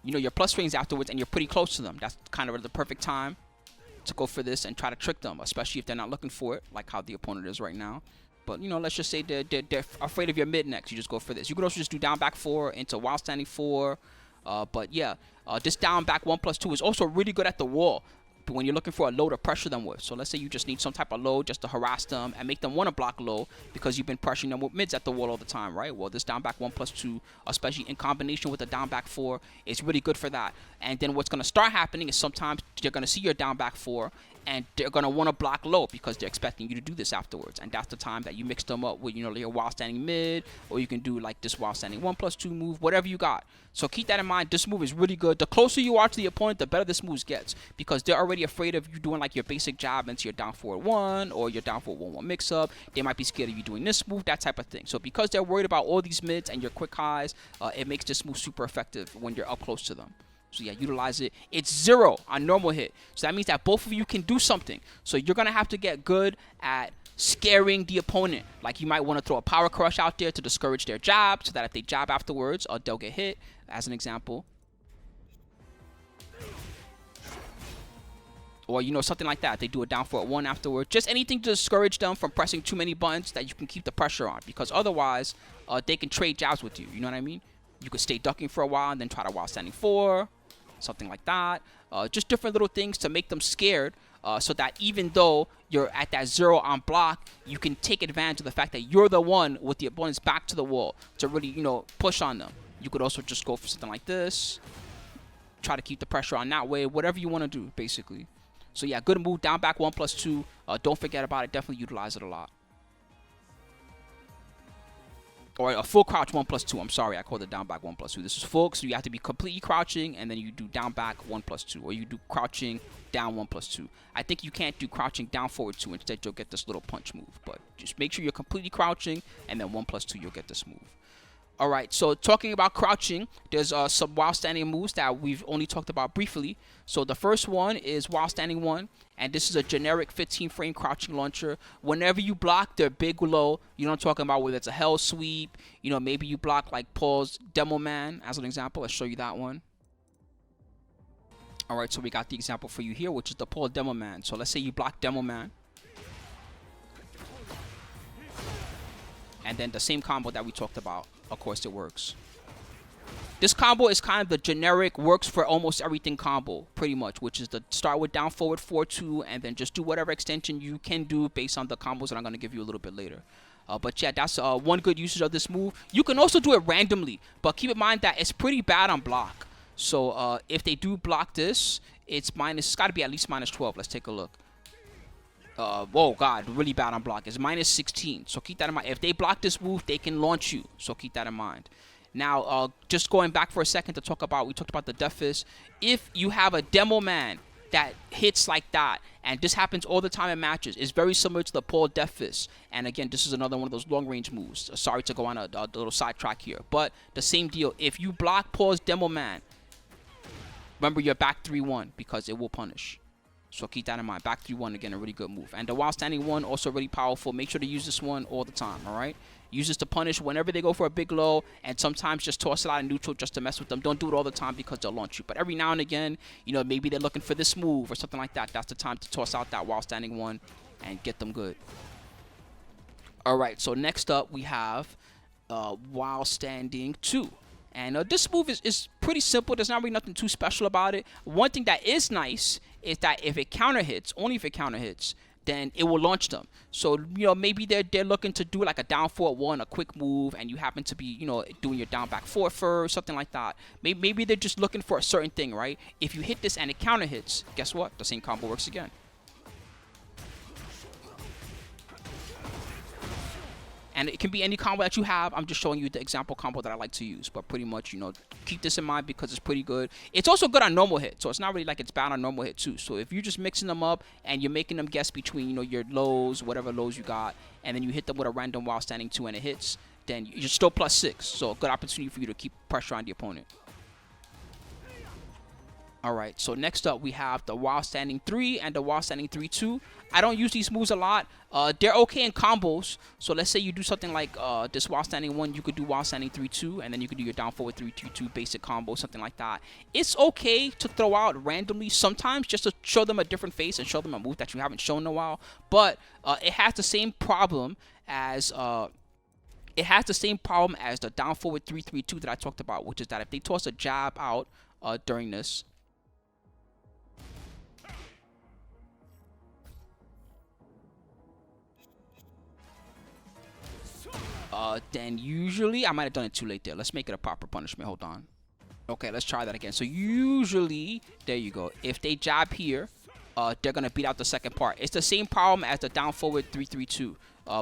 You know, your plus frames afterwards, and you're pretty close to them. That's kind of the perfect time to go for this and try to trick them, especially if they're not looking for it, like how the opponent is right now. But, you know, let's just say they're afraid of your mid next. You just go for this. You could also just do down back 4 into while standing 4. But yeah, this down back 1+2 is also really good at the wall when you're looking for a low to pressure them with. So let's say you just need some type of low just to harass them and make them want to block low because you've been pressuring them with mids at the wall all the time, right? Well, this down back 1+2, especially in combination with the down back 4, is really good for that. And then what's going to start happening is sometimes you're going to see your down back 4 and they're going to want to block low because they're expecting you to do this afterwards. And that's the time that you mix them up with, your while standing mid, or you can do like this while standing 1+2 move, whatever you got. So keep that in mind. This move is really good. The closer you are to the opponent, the better this move gets because they're already afraid of you doing like your basic jab into your down forward 1 or your down forward 1-1 mix up. They might be scared of you doing this move, that type of thing. So because they're worried about all these mids and your quick highs, it makes this move super effective when you're up close to them. So yeah, utilize it. It's 0 on normal hit. So that means that both of you can do something. So you're going to have to get good at scaring the opponent. Like you might want to throw a power crush out there to discourage their jab so that if they jab afterwards, they'll get hit, as an example. Or, something like that. They do a down forward 1 afterward. Just anything to discourage them from pressing too many buttons that you can keep the pressure on. Because otherwise, they can trade jabs with you. You know what I mean? You could stay ducking for a while and then try to while standing 4. Something like that. Just different little things to make them scared so that even though you're at that 0 on block, you can take advantage of the fact that you're the one with the opponent's back to the wall to really, push on them. You could also just go for something like this. Try to keep the pressure on that way. Whatever you want to do, basically. So yeah, good move. Down back 1+2. Don't forget about it. Definitely utilize it a lot. Or a full crouch 1+2. I'm sorry, I called it down back 1+2. This is full, so you have to be completely crouching, and then you do down back 1+2, or you do crouching down 1+2. I think you can't do crouching down forward 2. Instead, you'll get this little punch move. But just make sure you're completely crouching, and then 1+2, you'll get this move. All right, so talking about crouching, there's some while standing moves that we've only talked about briefly. So the first one is while standing 1, and this is a generic 15-frame crouching launcher. Whenever you block their big low, you know what I'm talking about, whether it's a hell sweep, maybe you block like Paul's Demo Man as an example. I'll show you that one. All right, so we got the example for you here, which is the Paul Demo Man. So let's say you block Demo Man. And then the same combo that we talked about, of course, it works. This combo is kind of the generic, works for almost everything combo, pretty much, which is the start with down forward 4-2, and then just do whatever extension you can do based on the combos that I'm going to give you a little bit later. But yeah, that's one good usage of this move. You can also do it randomly, but keep in mind that it's pretty bad on block. So if they do block this, it's got to be at least -12. Let's take a look. Oh god, really bad on block. It's -16. So keep that in mind. If they block this move, they can launch you. So keep that in mind. Now, just going back for a second to talk about, we talked about the death fist. If you have a Demo Man that hits like that, and this happens all the time in matches, it's very similar to the Paul Death Fist. And again, this is another one of those long-range moves. Sorry to go on a little sidetrack here, but the same deal. If you block Paul's Demo Man, remember you're back 3-1 because it will punish. So keep that in mind. Back 3-1, again, a really good move. And the while standing 1, also really powerful. Make sure to use this one all the time, all right? Use this to punish whenever they go for a big low, and sometimes just toss it out of neutral just to mess with them. Don't do it all the time because they'll launch you. But every now and again, maybe they're looking for this move or something like that. That's the time to toss out that while standing 1 and get them good. All right, so next up we have while standing 2. And this move is pretty simple. There's not really nothing too special about it. One thing that is nice is that if it counter hits, only if it counter hits, then it will launch them. So, maybe they're looking to do like a down forward 1, a quick move, and you happen to be, doing your down back 4 first, something like that. Maybe they're just looking for a certain thing, right? If you hit this and it counter hits, guess what? The same combo works again. And it can be any combo that you have. I'm just showing you the example combo that I like to use. But pretty much, keep this in mind because it's pretty good. It's also good on normal hit. So it's not really like it's bad on normal hit too. So if you're just mixing them up and you're making them guess between, your lows, whatever lows you got, and then you hit them with a random while standing 2 and it hits, then you're still +6. So a good opportunity for you to keep pressure on the opponent. All right, so next up we have the while standing 3 and the while standing 3-2. I don't use these moves a lot. They're okay in combos. So let's say you do something like this while standing 1, you could do while standing 3-2, and then you could do your down forward 3-2 basic combo, something like that. It's okay to throw out randomly sometimes just to show them a different face and show them a move that you haven't shown in a while. But it has the same problem as it has the same problem as the down forward 3-3-2 that I talked about, which is that if they toss a jab out during this, then usually I might have done it too late there. Let's make it a proper punishment. Hold on. Okay, let's try that again. So usually, there you go. If they jab here, they're gonna beat out the second part. It's the same problem as the down forward 3-3-2.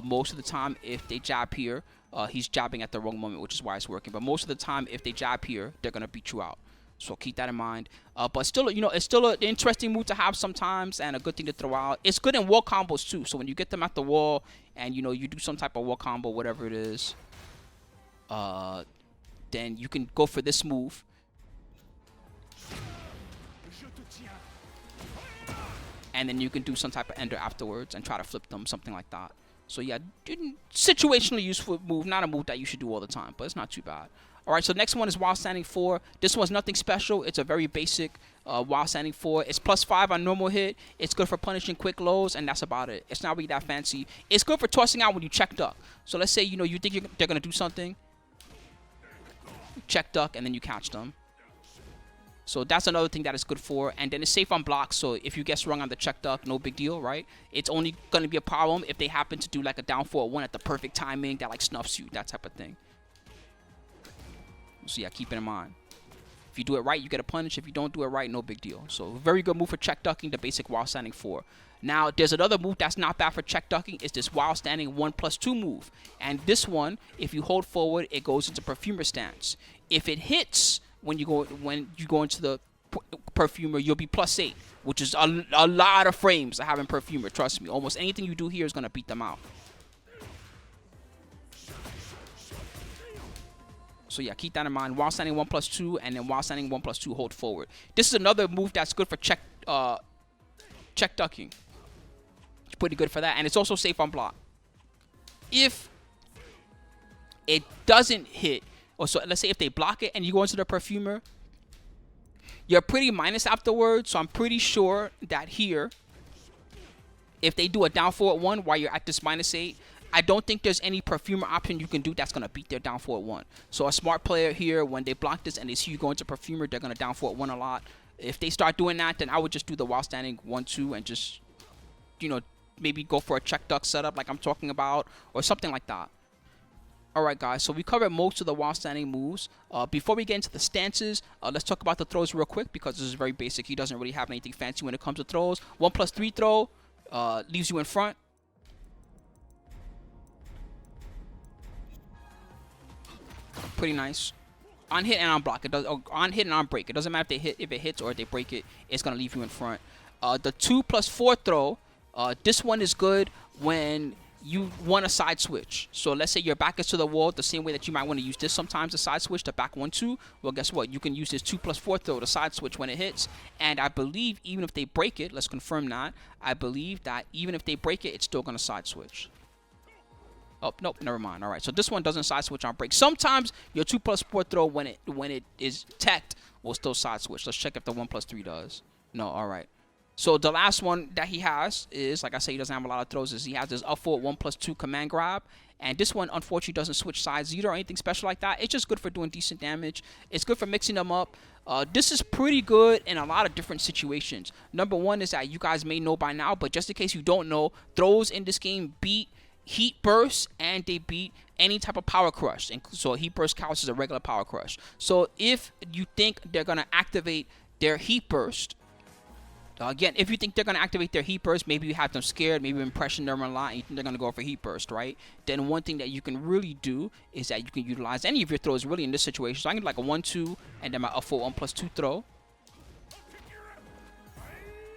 Most of the time, if they jab here, he's jabbing at the wrong moment, which is why it's working. But most of the time, if they jab here, they're gonna beat you out. So keep that in mind. But still, you know, it's still an interesting move to have sometimes and a good thing to throw out. It's good in wall combos too. So when you get them at the wall and, you know, you do some type of wall combo, whatever it is, then you can go for this move. And then you can do some type of ender afterwards and try to flip them, something like that. So yeah, situationally useful move. Not a move that you should do all the time, but it's not too bad. Alright, so next one is while standing 4. This one's nothing special. It's a very basic while standing 4. It's +5 on normal hit. It's good for punishing quick lows, and that's about it. It's not really that fancy. It's good for tossing out when you check duck. So let's say, you know, you think they're going to do something. Check duck, and then you catch them. So that's another thing that it's good for. And then it's safe on blocks. So if you get sprung on the check duck, no big deal, right? It's only going to be a problem if they happen to do like a down forward 1 at the perfect timing that like snuffs you, that type of thing. So yeah, keep it in mind. If you do it right, you get a punish. If you don't do it right, no big deal. So very good move for check ducking, the basic while standing 4. Now, there's another move that's not bad for check ducking. It's this while standing 1+2 move. And this one, if you hold forward, it goes into Perfumer Stance. If it hits when you go into the Perfumer, you'll be +8, which is a lot of frames I have in Perfumer. Trust me. Almost anything you do here is going to beat them out. So yeah, keep that in mind. While standing 1+2, and then while standing 1+2, hold forward. This is another move that's good for check ducking. It's pretty good for that, and it's also safe on block. If it doesn't hit, or so let's say if they block it and you go into the Perfumer, you're pretty minus afterwards. So I'm pretty sure that here, if they do a down forward 1 while you're at this -8, I don't think there's any Perfumer option you can do that's going to beat their down forward 1. So a smart player here, when they block this and they see you go into Perfumer, they're going to down forward 1 a lot. If they start doing that, then I would just do the while standing 1-2 and just, you know, maybe go for a check duck setup like I'm talking about or something like that. Alright guys, so we covered most of the while standing moves. Before we get into the stances, let's talk about the throws real quick because this is very basic. He doesn't really have anything fancy when it comes to throws. 1+3 throw leaves you in front. Pretty nice. On hit and on block. It does on hit and on break. It doesn't matter if it hits or if they break it. It's gonna leave you in front. The 2+4 throw. This one is good when you want a side switch. So let's say your back is to the wall, the same way that you might want to use this sometimes, a side switch to back 1-2. Well, guess what? You can use this 2+4 throw to side switch when it hits. And I believe even if they break it, let's confirm that. I believe that even if they break it, it's still gonna side switch. Oh, nope, never mind. All right, so this one doesn't side switch on break. Sometimes your 2+4 throw, when it is teched, will still side switch. Let's check if the 1+3 does. No, all right. So the last one that he has is, like I say, he doesn't have a lot of throws, is he has this up forward 1+2 command grab. And this one, unfortunately, doesn't switch sides either or anything special like that. It's just good for doing decent damage. It's good for mixing them up. This is pretty good in a lot of different situations. Number one is that you guys may know by now, but just in case you don't know, throws in this game beat heat burst and they beat any type of power crush. And so heat burst counts as a regular power crush. So if you think they're going to activate their heat burst, again, if you think they're going to activate their heat burst, maybe you have them scared, maybe you've been pressuring them a lot, and you think they're going to go for heat burst, right? Then one thing that you can really do is that you can utilize any of your throws really in this situation. So I can do like a 1-2 and then my up forward 1+2 throw.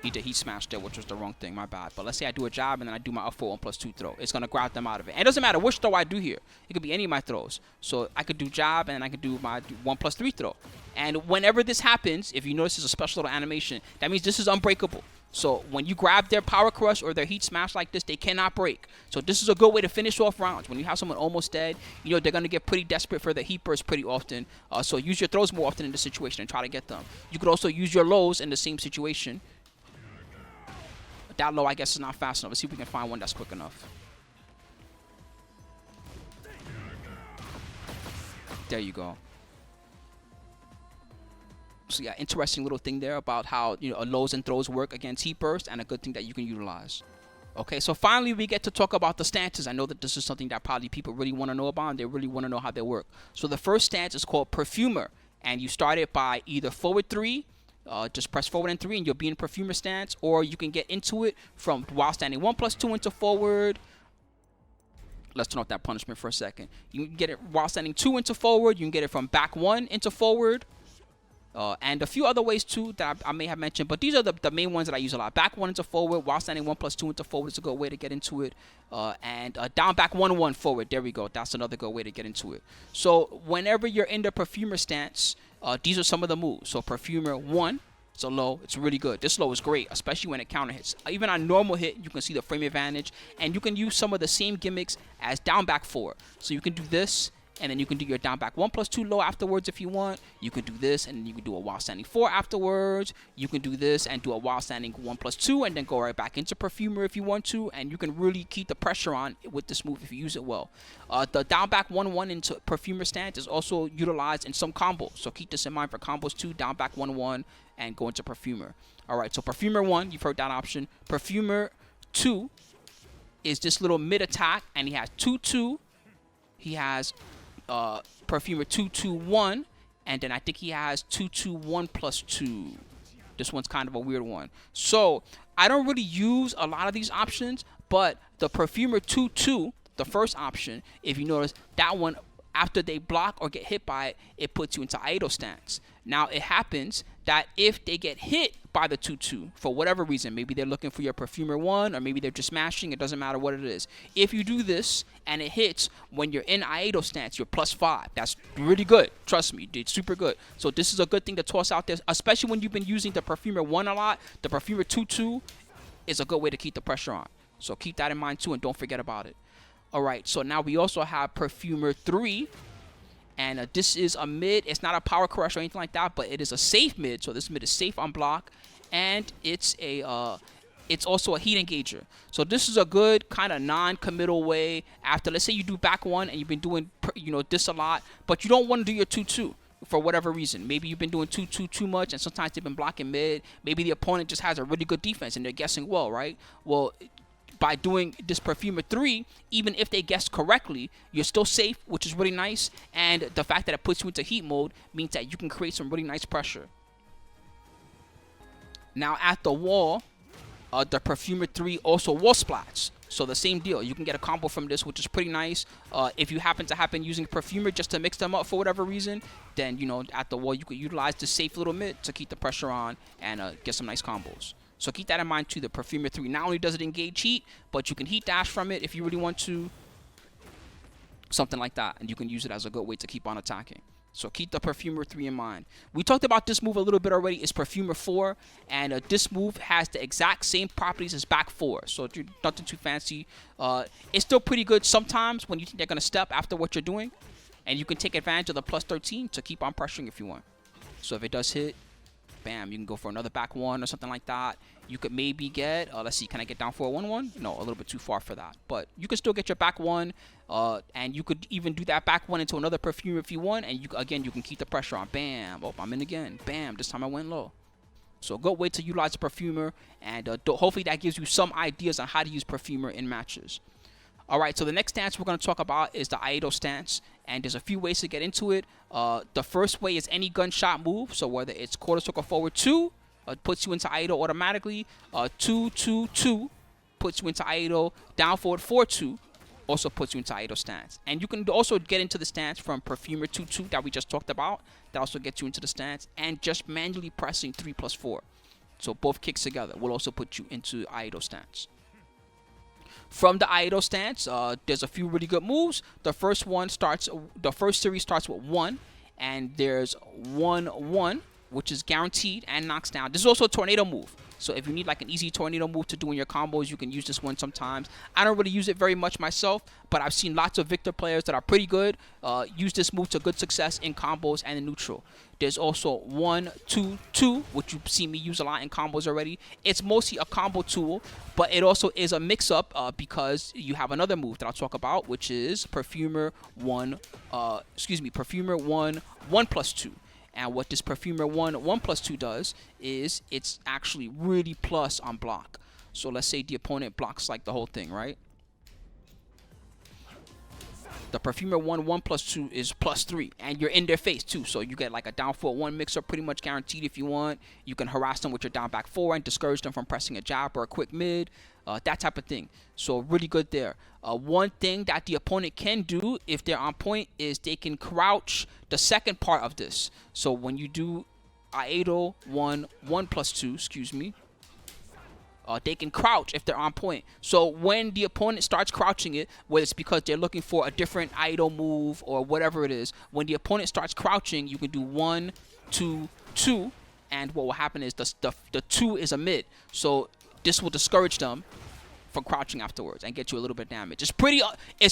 He did heat smash there, which was the wrong thing, my bad. But let's say I do a jab and then I do my up forward 1+2 throw. It's going to grab them out of it. And it doesn't matter which throw I do here. It could be any of my throws. So I could do jab and then I could do my 1+3 throw. And whenever this happens, if you notice there's a special little animation, that means this is unbreakable. So when you grab their power crush or their heat smash like this, they cannot break. So this is a good way to finish off rounds. When you have someone almost dead, you know they're going to get pretty desperate for the heat burst pretty often. So use your throws more often in this situation and try to get them. You could also use your lows in the same situation. That low, I guess, is not fast enough. Let's see if we can find one that's quick enough. There you go. So yeah, interesting little thing there about how, you know, lows and throws work against heat burst, and a good thing that you can utilize. Okay, so finally we get to talk about the stances. I know that this is something that probably people really want to know about, and they really want to know how they work. So the first stance is called Perfumer, and you start it by either forward 3, just press forward and 3 and you'll be in Perfumer stance, or you can get into it from while standing 1+2 into forward. Let's turn off that punishment for a second. You can get it while standing 2 into forward. You can get it from back 1 into forward. And a few other ways too that I may have mentioned, but these are the main ones that I use a lot. Back 1 into forward, while standing 1+2 into forward is a good way to get into it. And down back 1-1 forward. There we go. That's another good way to get into it. So whenever you're in the Perfumer stance, these are some of the moves. So Perfumer 1, it's a low. It's really good. This low is great, especially when it counter hits. Even on normal hit, you can see the frame advantage, and you can use some of the same gimmicks as down back 4. So you can do this, and then you can do your down back 1+2 low afterwards if you want. You can do this, and then you can do a while standing 4 afterwards. You can do this and do a while standing 1+2, and then go right back into Perfumer if you want to. And you can really keep the pressure on with this move if you use it well. The down back 1-1 into Perfumer stance is also utilized in some combos. So keep this in mind for combos too. Down back 1-1 and go into Perfumer. All right, so Perfumer 1, you've heard that option. Perfumer 2 is this little mid attack, and he has 2-2. He has Perfumer 2-2-1, and then I think he has 2-2-1+2. This one's kind of a weird one. So I don't really use a lot of these options, but the Perfumer 2-2, the first option, if you notice, that one, after they block or get hit by it, it puts you into Iaido stance. Now it happens that if they get hit by the 2-2 for whatever reason, maybe they're looking for your Perfumer 1, or maybe they're just smashing, it doesn't matter what it is. If you do this and it hits when you're in Iaido stance, you're +5. That's really good. Trust me, it's super good. So this is a good thing to toss out there, especially when you've been using the Perfumer 1 a lot. The Perfumer 2-2 is a good way to keep the pressure on. So keep that in mind too, and don't forget about it. All right, so now we also have Perfumer 3. And this is a mid. It's not a power crush or anything like that, but it is a safe mid. So this mid is safe on block, and it's also a heat engager. So this is a good kind of non-committal way. After, let's say you do back 1 and you've been doing, you know, this a lot, but you don't want to do your 2-2 for whatever reason. Maybe you've been doing 2-2 too much, and sometimes they've been blocking mid. Maybe the opponent just has a really good defense and they're guessing well, right? Well, by doing this Perfumer 3, even if they guess correctly, you're still safe, which is really nice. And the fact that it puts you into heat mode means that you can create some really nice pressure. Now at the wall, the Perfumer 3 also wall splats. So the same deal. You can get a combo from this, which is pretty nice. If you happen using Perfumer just to mix them up for whatever reason, then, you know, at the wall you could utilize this safe little mid to keep the pressure on and get some nice combos. So keep that in mind too. The Perfumer 3 not only does it engage heat, but you can heat dash from it if you really want to. Something like that. And you can use it as a good way to keep on attacking. So keep the Perfumer 3 in mind. We talked about this move a little bit already. It's Perfumer 4. And this move has the exact same properties as back 4. So nothing too fancy. It's still pretty good sometimes when you think they're going to step after what you're doing. And you can take advantage of the +13 to keep on pressuring if you want. So if it does hit, bam, you can go for another back 1 or something like that. You could maybe get, let's see, can I get down for a 1-1? No, a little bit too far for that. But you can still get your back 1, and you could even do that back 1 into another Perfumer if you want, and again, you can keep the pressure on. Bam, oh, I'm in again. Bam, this time I went low. So a good way to utilize the Perfumer, and hopefully that gives you some ideas on how to use Perfumer in matches. All right, so the next stance we're going to talk about is the Iaido stance, and there's a few ways to get into it. The first way is any gunshot move, so whether it's quarter circle forward 2, puts you into Iaido automatically. 2-2-2 puts you into Iaido. Down forward 4-2 also puts you into Iaido stance. And you can also get into the stance from Perfumer 2-2 that we just talked about. That also gets you into the stance. And just manually pressing 3+4. So both kicks together will also put you into Iaido stance. From the Iaido stance, there's a few really good moves. The first series starts with 1, and there's 1-1, which is guaranteed and knocks down. This is also a tornado move. So if you need like an easy tornado move to do in your combos, you can use this one sometimes. I don't really use it very much myself, but I've seen lots of Victor players that are pretty good use this move to good success in combos and in neutral. There's also 1-2-2, which you've seen me use a lot in combos already. It's mostly a combo tool, but it also is a mix-up because you have another move that I'll talk about, which is Perfumer 1, Perfumer 1+2. And what this Perfumer 1+2 does is it's actually really plus on block. So let's say the opponent blocks like the whole thing, right? The Perfumer 1+2 is +3, and you're in their face too. So you get like a down 4-1 mix-up pretty much guaranteed if you want. You can harass them with your down back 4 and discourage them from pressing a jab or a quick mid, that type of thing. So really good there. One thing that the opponent can do if they're on point is they can crouch the second part of this. So when you do Iaido 1+2, excuse me, they can crouch if they're on point. So when the opponent starts crouching it, whether it's because they're looking for a different Iaido move or whatever it is, when the opponent starts crouching, you can do 1-2-2, and what will happen is the 2 is a mid. So this will discourage them from crouching afterwards and get you a little bit of damage. It's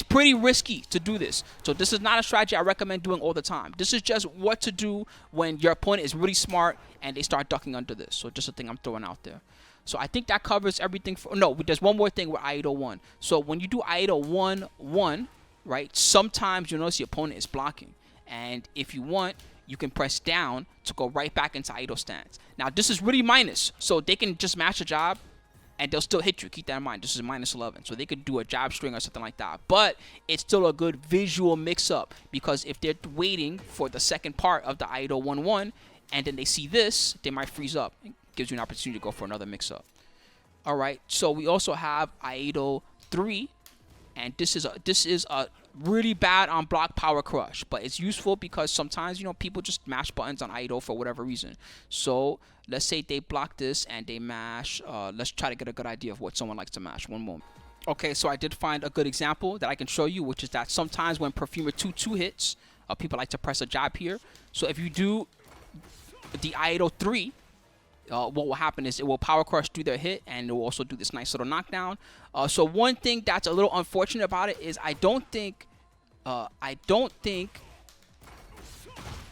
pretty risky to do this. So this is not a strategy I recommend doing all the time. This is just what to do when your opponent is really smart and they start ducking under this. So just a thing I'm throwing out there. So I think that covers everything. No, there's one more thing with Iaido 1. So when you do Iaido 1-1, right, sometimes you'll notice the opponent is blocking. And if you want, you can press down to go right back into Iaido Stance. Now, this is really minus. So they can just match a jab, and they'll still hit you. Keep that in mind. This is -11. So they could do a jab string or something like that. But it's still a good visual mix-up, because if they're waiting for the second part of the Iaido 1-1, and then they see this, they might freeze up. It gives you an opportunity to go for another mix-up. All right, so we also have Iaido 3, and this is a really bad on block power crush, but it's useful because sometimes, you know, people just mash buttons on Iaido for whatever reason. So let's say they block this and they mash. Let's try to get a good idea of what someone likes to mash. One moment. Okay, so I did find a good example that I can show you, which is that sometimes when Perfumer 2-2 hits, people like to press a jab here. So if you do the Iaido 3, what will happen is it will power crush through their hit, and it will also do this nice little knockdown. So one thing that's a little unfortunate about it is I don't think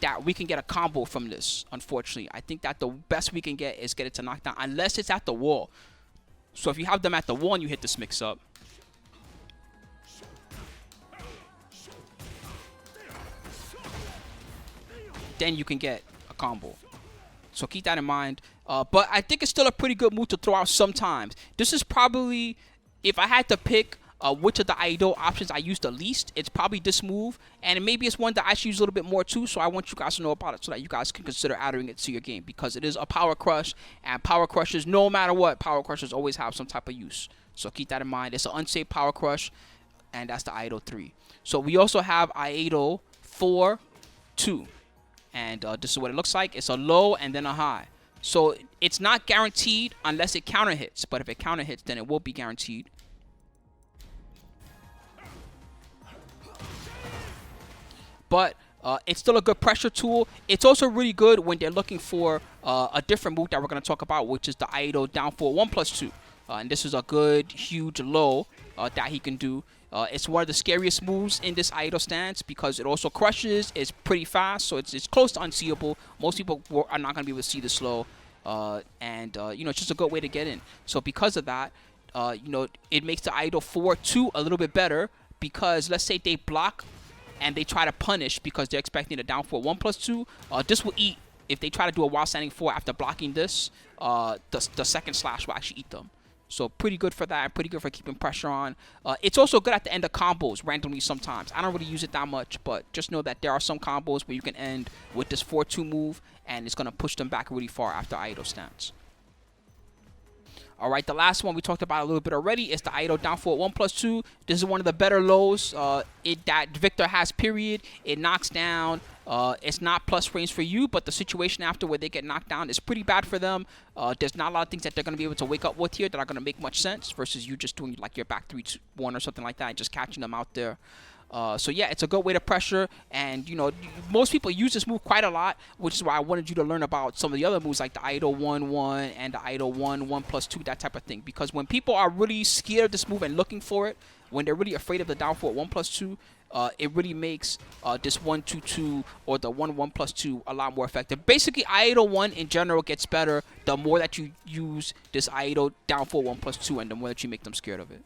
that we can get a combo from this, unfortunately. I think that the best we can get is get it to knockdown, unless it's at the wall. So if you have them at the wall and you hit this mix up, then you can get a combo. So keep that in mind. But I think it's still a pretty good move to throw out sometimes. This is probably, if I had to pick which of the Iaido options I use the least, it's probably this move. And maybe it's one that I should use a little bit more too. So I want you guys to know about it so that you guys can consider adding it to your game. Because it is a power crush. And power crushes, no matter what, power crushes always have some type of use. So keep that in mind. It's an unsafe power crush. And that's the Iaido 3. So we also have Iaido 4-2. And this is what it looks like. It's a low and then a high. So it's not guaranteed unless it counter hits. But if it counter hits, then it will be guaranteed. But it's still a good pressure tool. It's also really good when they're looking for a different move that we're going to talk about, which is the Iaido down for 1+2. And this is a good, huge low that he can do. It's one of the scariest moves in this Iaido stance because it also crushes. It's pretty fast, so it's close to unseeable. Most people are not going to be able to see this low. You know, it's just a good way to get in. So because of that, you know, it makes the Iaido 4-2 a little bit better because let's say they block and they try to punish because they're expecting a down for 1+2. This will eat. If they try to do a while standing 4 after blocking this, the second slash will actually eat them. So pretty good for that, pretty good for keeping pressure on. It's also good at the end of combos randomly sometimes. I don't really use it that much, but just know that there are some combos where you can end with this 4-2 move, and it's going to push them back really far after Iaido stance. All right, the last one we talked about a little bit already is the Iaido down for 1+2. This is one of the better lows that Victor has, period. It knocks down. It's not plus frames for you, but the situation after where they get knocked down is pretty bad for them. There's not a lot of things that they're going to be able to wake up with here that are going to make much sense versus you just doing like your back 3-1 or something like that and just catching them out there. So yeah, it's a good way to pressure, and you know, most people use this move quite a lot, which is why I wanted you to learn about some of the other moves like the Iaido 1-1 and the Iaido 1-1+2, that type of thing. Because when people are really scared of this move and looking for it, when they're really afraid of the down forward 1+2, it really makes this 1-2-2 or the 1-1+2 a lot more effective. Basically, Iaido 1 in general gets better the more that you use this Iaido down forward 1+2 and the more that you make them scared of it.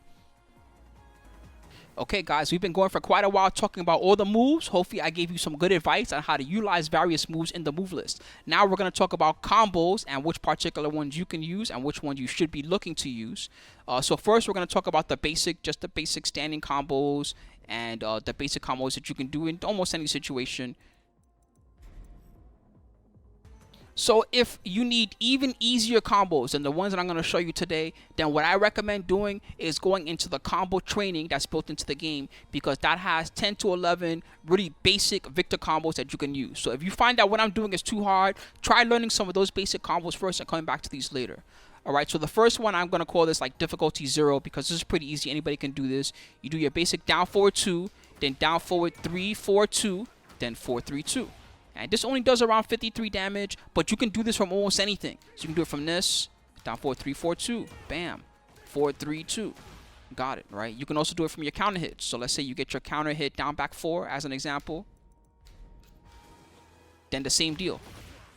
Okay, guys, we've been going for quite a while talking about all the moves. Hopefully, I gave you some good advice on how to utilize various moves in the move list. Now, we're going to talk about combos and which particular ones you can use and which ones you should be looking to use. So first, we're going to talk about the basic standing combos and the basic combos that you can do in almost any situation. So if you need even easier combos than the ones that I'm going to show you today, then what I recommend doing is going into the combo training that's built into the game, because that has 10 to 11 really basic Victor combos that you can use. So if you find that what I'm doing is too hard, try learning some of those basic combos first and coming back to these later. Alright, so the first one, I'm going to call this like difficulty 0, because this is pretty easy. Anybody can do this. You do your basic down forward 2, then down forward 3-4-2, then 4-3-2. And this only does around 53 damage, but you can do this from almost anything. So you can do it from this, down forward 3-4-2, bam, 4-3-2. Got it, right? You can also do it from your counter hits. So let's say you get your counter hit down back 4 as an example. Then the same deal.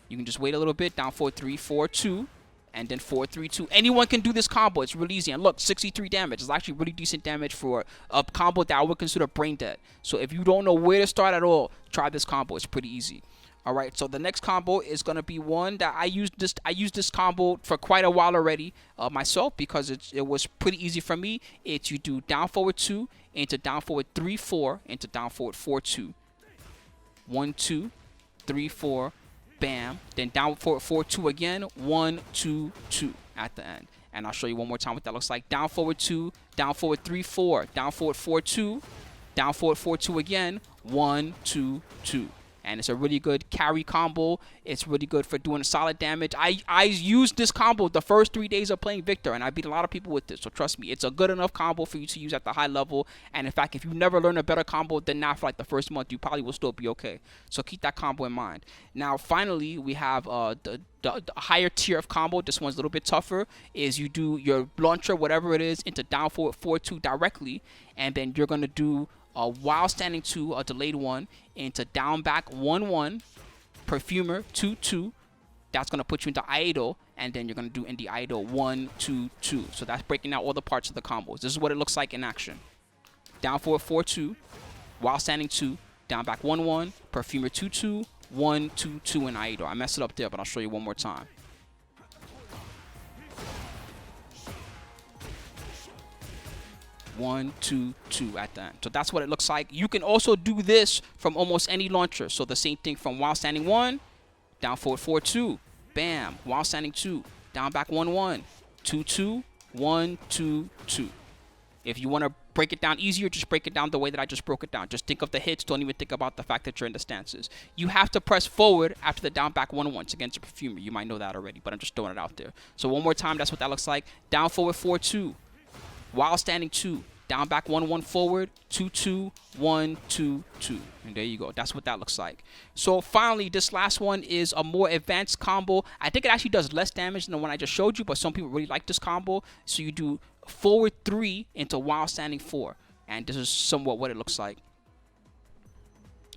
You can just wait a little bit, down forward 3-4-2, and then 4-3-2. Anyone can do this combo. It's really easy. And look, 63 damage. It's actually really decent damage for a combo that I would consider brain dead. So if you don't know where to start at all, try this combo. It's pretty easy. All right, so the next combo is going to be one that I used this combo for quite a while already myself, because it was pretty easy for me. It's you do down forward 2 into down forward 3-4 into down forward 4-2. 1-2, 3-4, bam, then down forward 4-2 again, 1-2-2 at the end. And I'll show you one more time what that looks like. Down forward 2, down forward 3-4, down forward 4-2, down forward 4-2 again, 1-2-2. And it's a really good carry combo. It's really good for doing solid damage. I used this combo the first 3 days of playing Victor, and I beat a lot of people with this. So trust me, it's a good enough combo for you to use at the high level. And in fact, if you never learn a better combo than that for like the first month, you probably will still be okay. So keep that combo in mind. Now, finally, we have the higher tier of combo. This one's a little bit tougher. Is you do your launcher, whatever it is, into down forward 4-2 directly, and then you're gonna do while standing 2, a delayed 1, into down back 1-1, Perfumer 2-2. That's going to put you into Iaido, and then you're going to do in the Iaido 1-2-2. So that's breaking out all the parts of the combos. This is what it looks like in action. Down forward 4-2, while standing 2, down back 1-1, Perfumer 2-2, 1-2-2 in Iaido. I messed it up there, but I'll show you one more time. 1-2-2 at the end. So that's what it looks like. You can also do this from almost any launcher. So the same thing from while standing 1, down forward 4-2, bam, while standing 2, down back 1-1, 2-2, 1-2-2. If you want to break it down easier, just break it down the way that I just broke it down. Just think of the hits. Don't even think about the fact that you're in the stances. You have to press forward after the down back 1-1 against a Perfumer. You might know that already, but I'm just throwing it out there. So one more time, that's what that looks like. Down forward 4-2. While standing 2, down back 1-1 forward, 2-2, 1-2-2. And there you go. That's what that looks like. So finally, this last one is a more advanced combo. I think it actually does less damage than the one I just showed you, but some people really like this combo. So you do forward 3 into while standing 4. And this is somewhat what it looks like.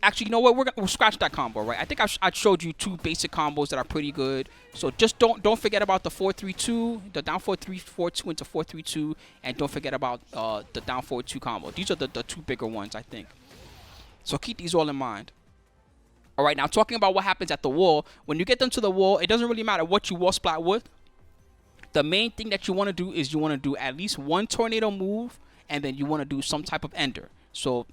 Actually, you know what? We'll scratch that combo, right? I think I showed you 2 basic combos that are pretty good. So just don't forget about the 4-3-2, the down forward 3-4-2 into 4-3-2, and don't forget about the down forward 2 combo. These are the 2 bigger ones, I think. So keep these all in mind. All right, now talking about what happens at the wall. When you get them to the wall, it doesn't really matter what you wall splat with. The main thing that you want to do is you want to do at least one tornado move, and then you want to do some type of ender. So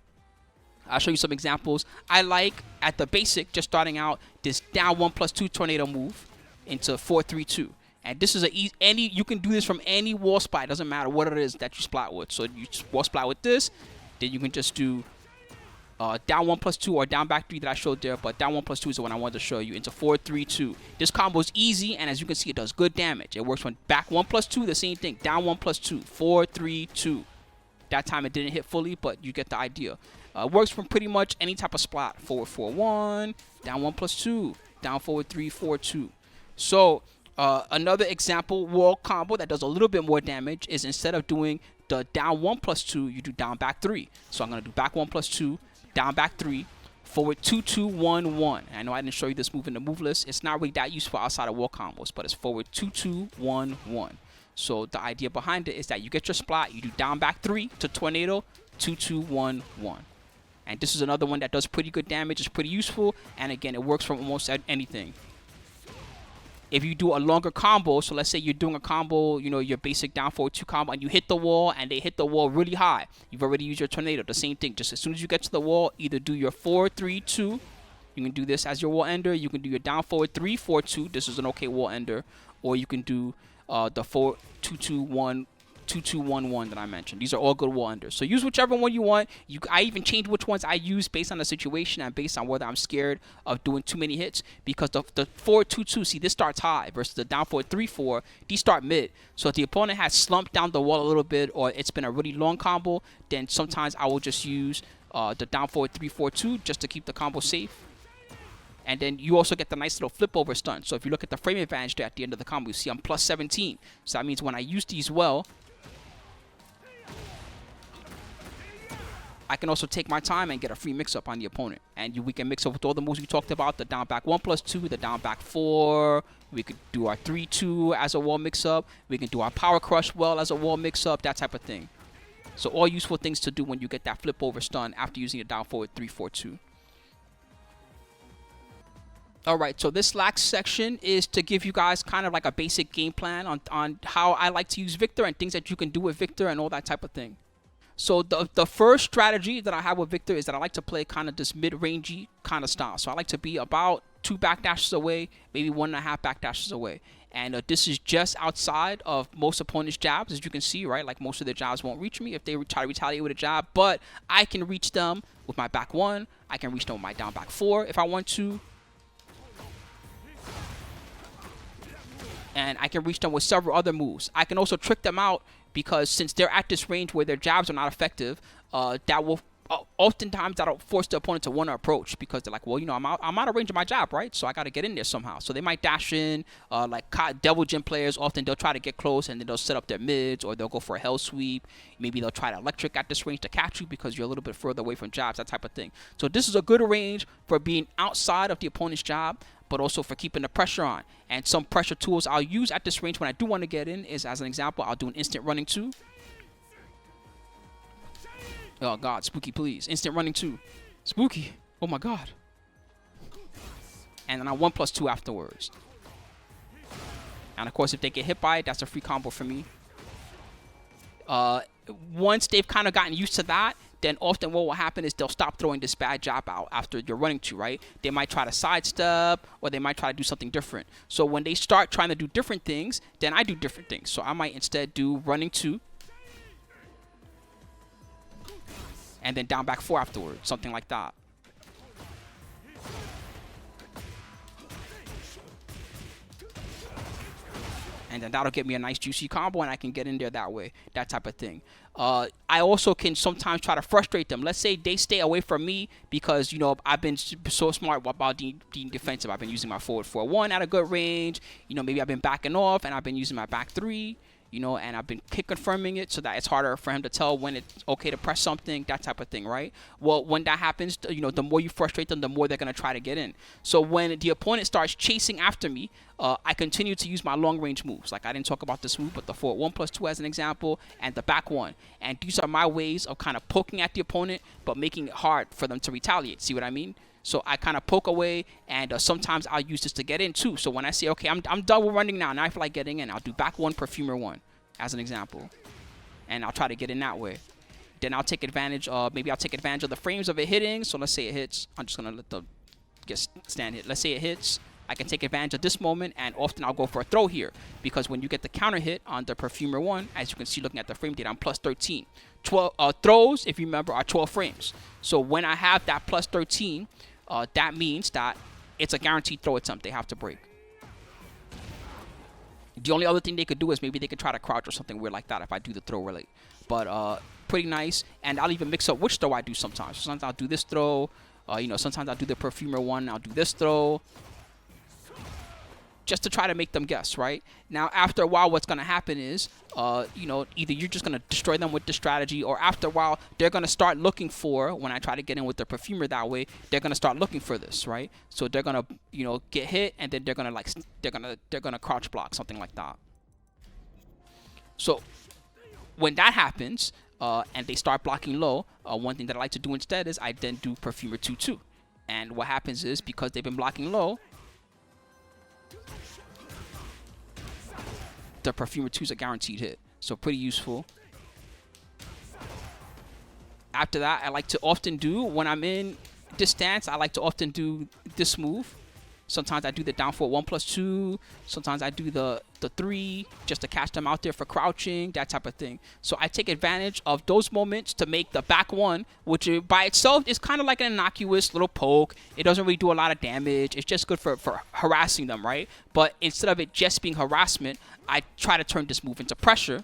I'll show you some examples. I like, at the basic, just starting out, this down 1+2 tornado move into 4-3-2. And this is you can do this from any wall splat. It doesn't matter what it is that you splat with. So you wall splat with this, then you can just do down 1+2 or down back 3 that I showed there. But down 1+2 is the one I wanted to show you, into 4-3-2. This combo is easy, and as you can see, it does good damage. It works when back 1+2, the same thing. Down 1+2, 4-3-2. That time it didn't hit fully, but you get the idea. Works from pretty much any type of splat. Forward 4-1, down 1+2, down forward 3-4-2. So another example wall combo that does a little bit more damage is instead of doing the down 1+2, you do down back 3. So I'm going to do back 1+2, down back 3, forward 2-2-1-1. I know I didn't show you this move in the move list. It's not really that useful outside of wall combos, but it's forward 2-2-1-1. So the idea behind it is that you get your splat, you do down back 3 to tornado, 2-2-1-1. And this is another one that does pretty good damage. It's pretty useful. And again, it works from almost anything. If you do a longer combo, so let's say you're doing a combo, you know, your basic down forward 2 combo, and you hit the wall, and they hit the wall really high. You've already used your tornado. The same thing. Just as soon as you get to the wall, either do your 4-3-2. You can do this as your wall ender. You can do your down forward 3-4-2. This is an okay wall ender. Or you can do the 4-2-2-1. 2-2-1-1 that I mentioned. These are all good wall enders. So use whichever one you want. I even change which ones I use based on the situation and based on whether I'm scared of doing too many hits, because the 4-2-2, see, this starts high versus the down forward 3-4, these start mid. So if the opponent has slumped down the wall a little bit or it's been a really long combo, then sometimes I will just use the down forward 3-4-2 just to keep the combo safe. And then you also get the nice little flip over stun. So if you look at the frame advantage there at the end of the combo, you see I'm plus 17. So that means when I use these well, I can also take my time and get a free mix-up on the opponent. And we can mix up with all the moves we talked about, the down back 1+2, the down back 4. We could do our 3-2 as a wall mix-up. We can do our power crush well as a wall mix-up, that type of thing. So all useful things to do when you get that flip over stun after using a down forward 3-4-2. Alright, so this last section is to give you guys kind of like a basic game plan on how I like to use Victor and things that you can do with Victor and all that type of thing. So the first strategy that I have with Victor is that I like to play kind of this mid-rangey kind of style. So I like to be about 2 backdashes away, maybe 1.5 backdashes away. And this is just outside of most opponents' jabs, as you can see, right? Like most of their jabs won't reach me if they try to retaliate with a jab. But I can reach them with my back 1. I can reach them with my down back 4 if I want to. And I can reach them with several other moves. I can also trick them out, because since they're at this range where their jabs are not effective, that will oftentimes that'll force the opponent to want to approach, because they're like, well, you know, I'm out of range of my jab, right? So I got to get in there somehow. So they might dash in, like Devil Gym players, often they'll try to get close and then they'll set up their mids, or they'll go for a hell sweep. Maybe they'll try to electric at this range to catch you because you're a little bit further away from jabs, that type of thing. So this is a good range for being outside of the opponent's jab, but also for keeping the pressure on. And some pressure tools I'll use at this range when I do want to get in is, as an example, I'll do an instant running 2. Oh God, Spooky, please. Instant running 2. Spooky. Oh my God. And then I 1+2 afterwards. And of course, if they get hit by it, that's a free combo for me. Once they've kind of gotten used to that, then often what will happen is they'll stop throwing this bad jab out after you're running 2, right? They might try to sidestep, or they might try to do something different. So when they start trying to do different things, then I do different things. So I might instead do running 2, and then down back 4 afterwards, something like that. And then that'll get me a nice juicy combo, and I can get in there that way, that type of thing. I also can sometimes try to frustrate them. Let's say they stay away from me because, you know, I've been so smart about being defensive. I've been using my forward 4-1 at a good range. You know, maybe I've been backing off and I've been using my back 3. You know, and I've been kick confirming it so that it's harder for him to tell when it's okay to press something, that type of thing, right? Well, when that happens, you know, the more you frustrate them, the more they're going to try to get in. So when the opponent starts chasing after me, I continue to use my long range moves. Like I didn't talk about this move, but the forward 1+2 as an example, and the back 1. And these are my ways of kind of poking at the opponent, but making it hard for them to retaliate. See what I mean? So I kind of poke away, and sometimes I'll use this to get in too. So when I say, okay, I'm done with running now, I feel like getting in, I'll do back 1, Perfumer 1 as an example. And I'll try to get in that way. Then I'll take advantage of, maybe I'll take advantage of the frames of it hitting. So let's say it hits. I'm just going to let the stand hit. Let's say it hits. I can take advantage of this moment, and often I'll go for a throw here, because when you get the counter hit on the Perfumer 1, as you can see looking at the frame data, I'm plus 13. 12 throws, if you remember, are 12 frames. So when I have that plus 13, that means that it's a guaranteed throw attempt they have to break. The only other thing they could do is maybe they could try to crouch or something weird like that if I do the throw late. But pretty nice. And I'll even mix up which throw I do sometimes. Sometimes I'll do this throw. You know, sometimes I'll do the Perfumer one. I'll do this throw, just to try to make them guess, right? Now, after a while, what's going to happen is, you know, either you're just going to destroy them with the strategy, or after a while, they're going to start looking for, when I try to get in with the Perfumer that way, they're going to start looking for this, right? So they're going to, you know, get hit, and then they're going to, like, they're going to crouch block, something like that. So when that happens, and they start blocking low, one thing that I like to do instead is I then do Perfumer 2-2. And what happens is, because they've been blocking low, the Perfumer 2 is a guaranteed hit. So pretty useful. After that, I like to often do, when I'm in this stance, I like to often do this move. Sometimes I do the down forward 1+2. Sometimes I do the 3 just to catch them out there for crouching, that type of thing. So I take advantage of those moments to make the back 1, which by itself is kind of like an innocuous little poke. It doesn't really do a lot of damage. It's just good for harassing them, right? But instead of it just being harassment, I try to turn this move into pressure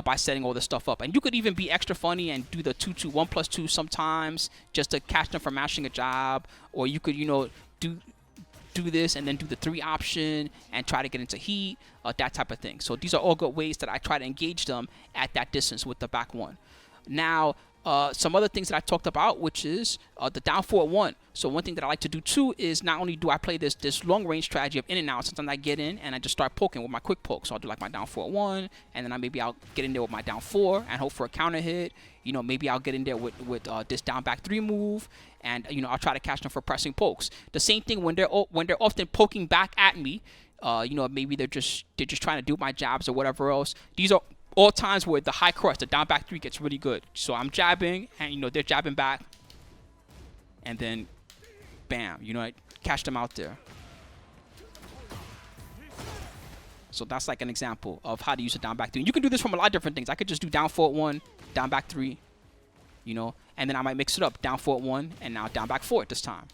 by setting all this stuff up. And you could even be extra funny and do the 2-2 1+2 sometimes just to catch them from mashing a jab. Or you could, you know, do this and then do the 3 option and try to get into heat, that type of thing. So these are all good ways that I try to engage them at that distance with the back 1. Now, some other things that I talked about, which is the down forward 1. So one thing that I like to do too is, not only do I play this long range strategy of in and out, sometimes I get in and I just start poking with my quick poke. So I'll do like my down forward 1, and then maybe I'll get in there with my down 4 and hope for a counter hit. You know, maybe I'll get in there with this down back 3 move, and you know, I'll try to catch them for pressing pokes. The same thing when they're often poking back at me. You know, maybe they're just trying to do my jabs or whatever else. These are all times where the high cross, the down back 3 gets really good. So I'm jabbing, and you know, they're jabbing back, and then bam, you know, I catch them out there. So that's like an example of how to use a down back 3. You can do this from a lot of different things. I could just do down forward 1, down back 3, you know, and then I might mix it up, down forward 1 and now down back 4 at this time.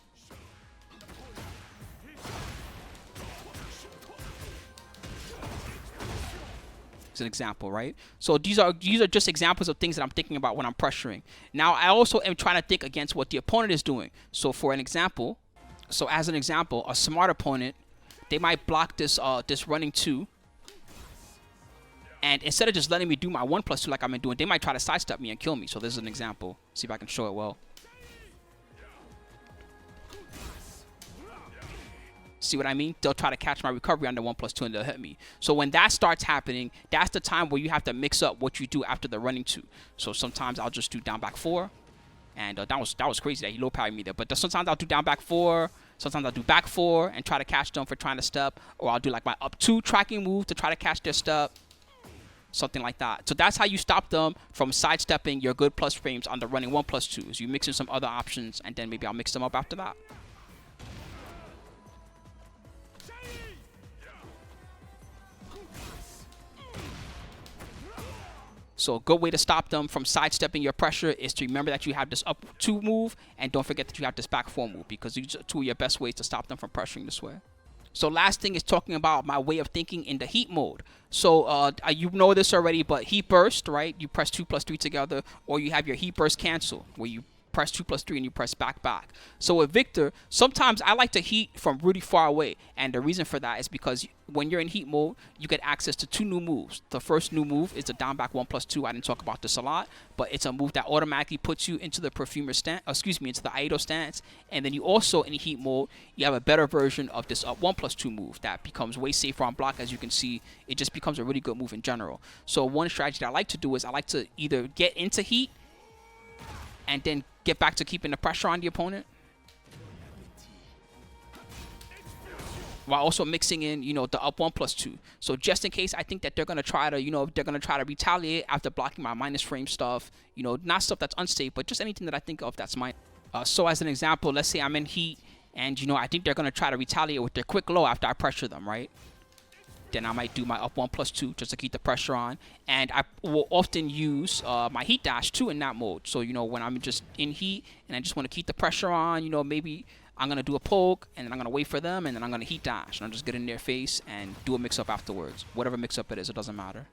It's an example, right? So these are just examples of things that I'm thinking about when I'm pressuring. Now, I also am trying to think against what the opponent is doing. So for an example, as an example, a smart opponent, they might block this this running 2, and instead of just letting me do my 1+2 like I've been doing, they might try to sidestep me and kill me. So this is an example. See if I can show it well. See what I mean? They'll try to catch my recovery on the 1+2 and they'll hit me. So when that starts happening, that's the time where you have to mix up what you do after the running 2. So sometimes I'll just do down back 4, and that was crazy that he low parried me there. But sometimes I'll do down back 4, sometimes I'll do back 4 and try to catch them for trying to step, or I'll do like my up 2 tracking move to try to catch their step, something like that. So that's how you stop them from sidestepping your good plus frames on the running 1+2s. You mix in some other options, and then maybe I'll mix them up after that. So a good way to stop them from sidestepping your pressure is to remember that you have this up 2 move, and don't forget that you have this back 4 move, because these are 2 of your best ways to stop them from pressuring this way. So last thing is talking about my way of thinking in the heat mode. So you know this already, but heat burst, right? You press 2+3 together, or you have your heat burst cancel, where you press 2+3 and you press back. So with Victor, sometimes I like to heat from really far away, and the reason for that is because when you're in heat mode, you get access to 2 new moves. The first new move is the down back 1+2. I didn't talk about this a lot, but it's a move that automatically puts you into the Perfumer Stance, into the Iaido Stance, and then you also, in heat mode, you have a better version of this up 1+2 move that becomes way safer on block. As you can see, it just becomes a really good move in general. So one strategy that I like to do is I like to either get into heat and then get back to keeping the pressure on the opponent, while also mixing in, you know, the up 1+2. So just in case I think that they're going to try to, you know, they're going to try to retaliate after blocking my minus frame stuff, you know, not stuff that's unsafe, but just anything that I think of that's mine. So as an example, let's say I'm in heat and, you know, I think they're going to try to retaliate with their quick low after I pressure them, right? Then I might do my up 1+2 just to keep the pressure on. And I will often use my heat dash too in that mode. So, you know, when I'm just in heat and I just want to keep the pressure on, you know, maybe I'm going to do a poke, and then I'm going to wait for them, and then I'm going to heat dash. And I'll just get in their face and do a mix-up afterwards. Whatever mix-up it is, it doesn't matter.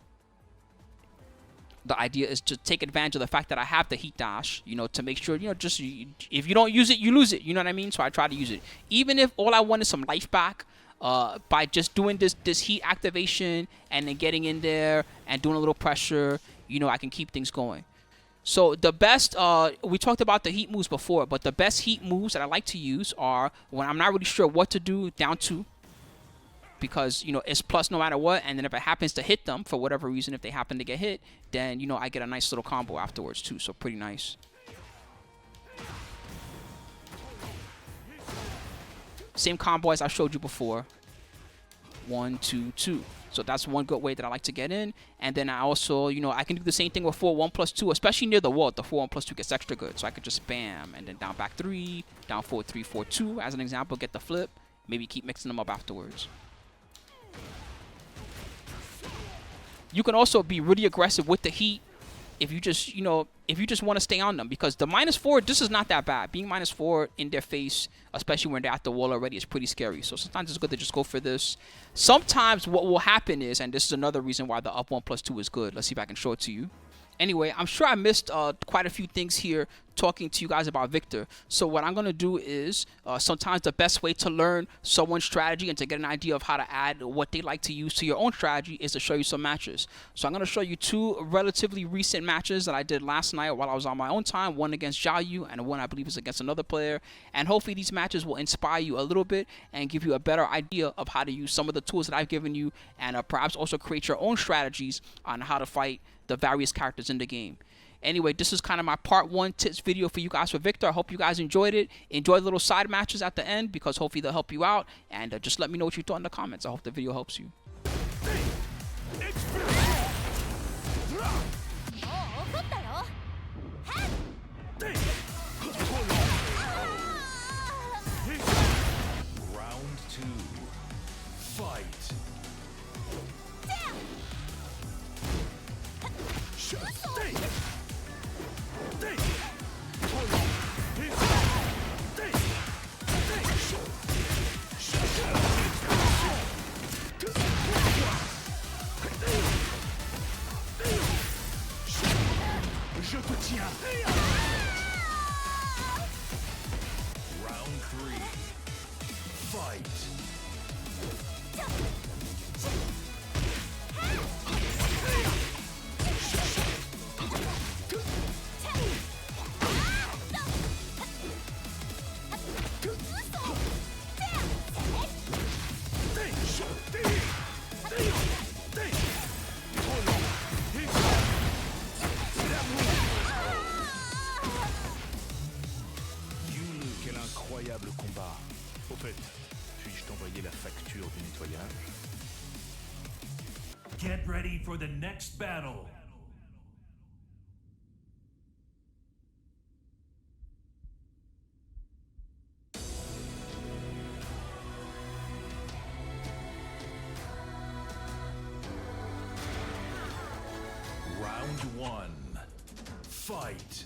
The idea is to take advantage of the fact that I have the heat dash, you know, to make sure, you know, just if you don't use it, you lose it. You know what I mean? So I try to use it. Even if all I want is some life back, by just doing this heat activation and then getting in there and doing a little pressure, you know, I can keep things going. So the best, we talked about the heat moves before, but the best heat moves that I like to use are when I'm not really sure what to do, down 2. Because, you know, it's plus no matter what, and then if it happens to hit them for whatever reason, if they happen to get hit, then, you know, I get a nice little combo afterwards too, so pretty nice. Same combo as I showed you before. 1, 2, 2. So that's one good way that I like to get in. And then I also, you know, I can do the same thing with 4, 1 plus 2, especially near the wall. The 4, 1 plus 2 gets extra good. So I could just bam, and then down back 3, down 4, 3, 4, 2, as an example, get the flip. Maybe keep mixing them up afterwards. You can also be really aggressive with the heat if you just, you know, if you just want to stay on them. Because the -4, this is not that bad. Being -4 in their face, especially when they're at the wall already, is pretty scary. So sometimes it's good to just go for this. Sometimes what will happen is, and this is another reason why the up 1 plus 2 is good. Let's see if I can show it to you. Anyway, I'm sure I missed quite a few things here talking to you guys about Victor. So what I'm going to do is sometimes the best way to learn someone's strategy and to get an idea of how to add what they like to use to your own strategy is to show you some matches. So I'm going to show you 2 relatively recent matches that I did last night while I was on my own time. One against Iaido and one I believe is against another player. And hopefully these matches will inspire you a little bit and give you a better idea of how to use some of the tools that I've given you, and perhaps also create your own strategies on how to fight the various characters in the game. Anyway, this is kind of my part 1 tips video for you guys for Victor. I hope you guys enjoyed it. Enjoy the little side matches at the end, because hopefully they'll help you out. And just let me know what you thought in the comments. I hope the video helps you. Round 2. Fight. Je te tiens. Round 3. Fight. Incroyable combat. Au fait, puis-je t'envoyer la facture du nettoyage? Get ready for the next battle. Round 1. Fight.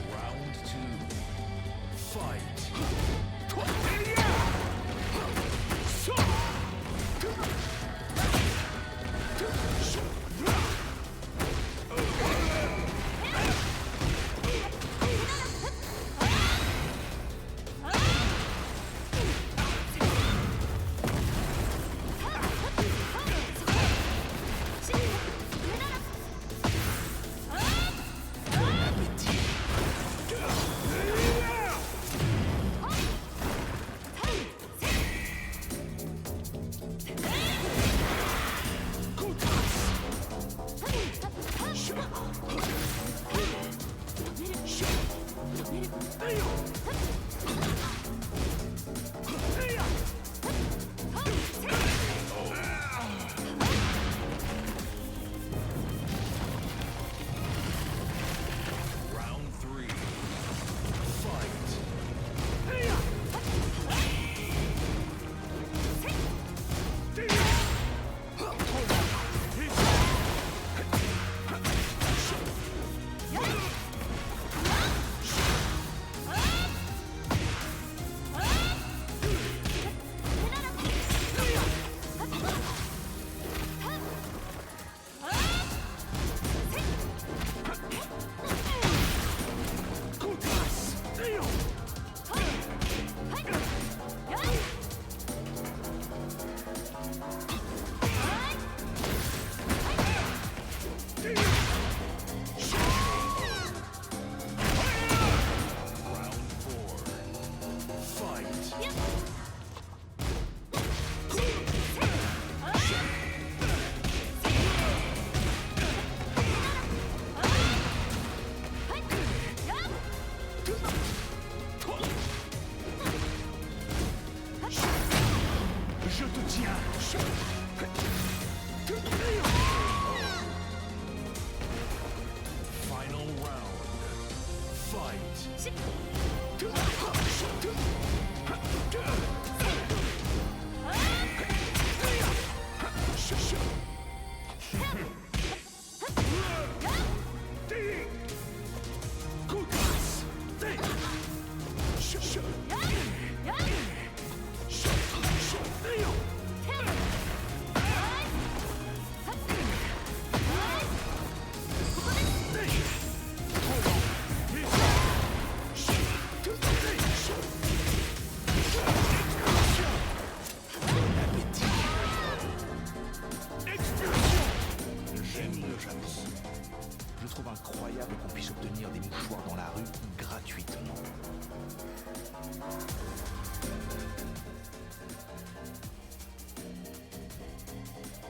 Round 2. Fight. Je te tiens. Final round. Fight.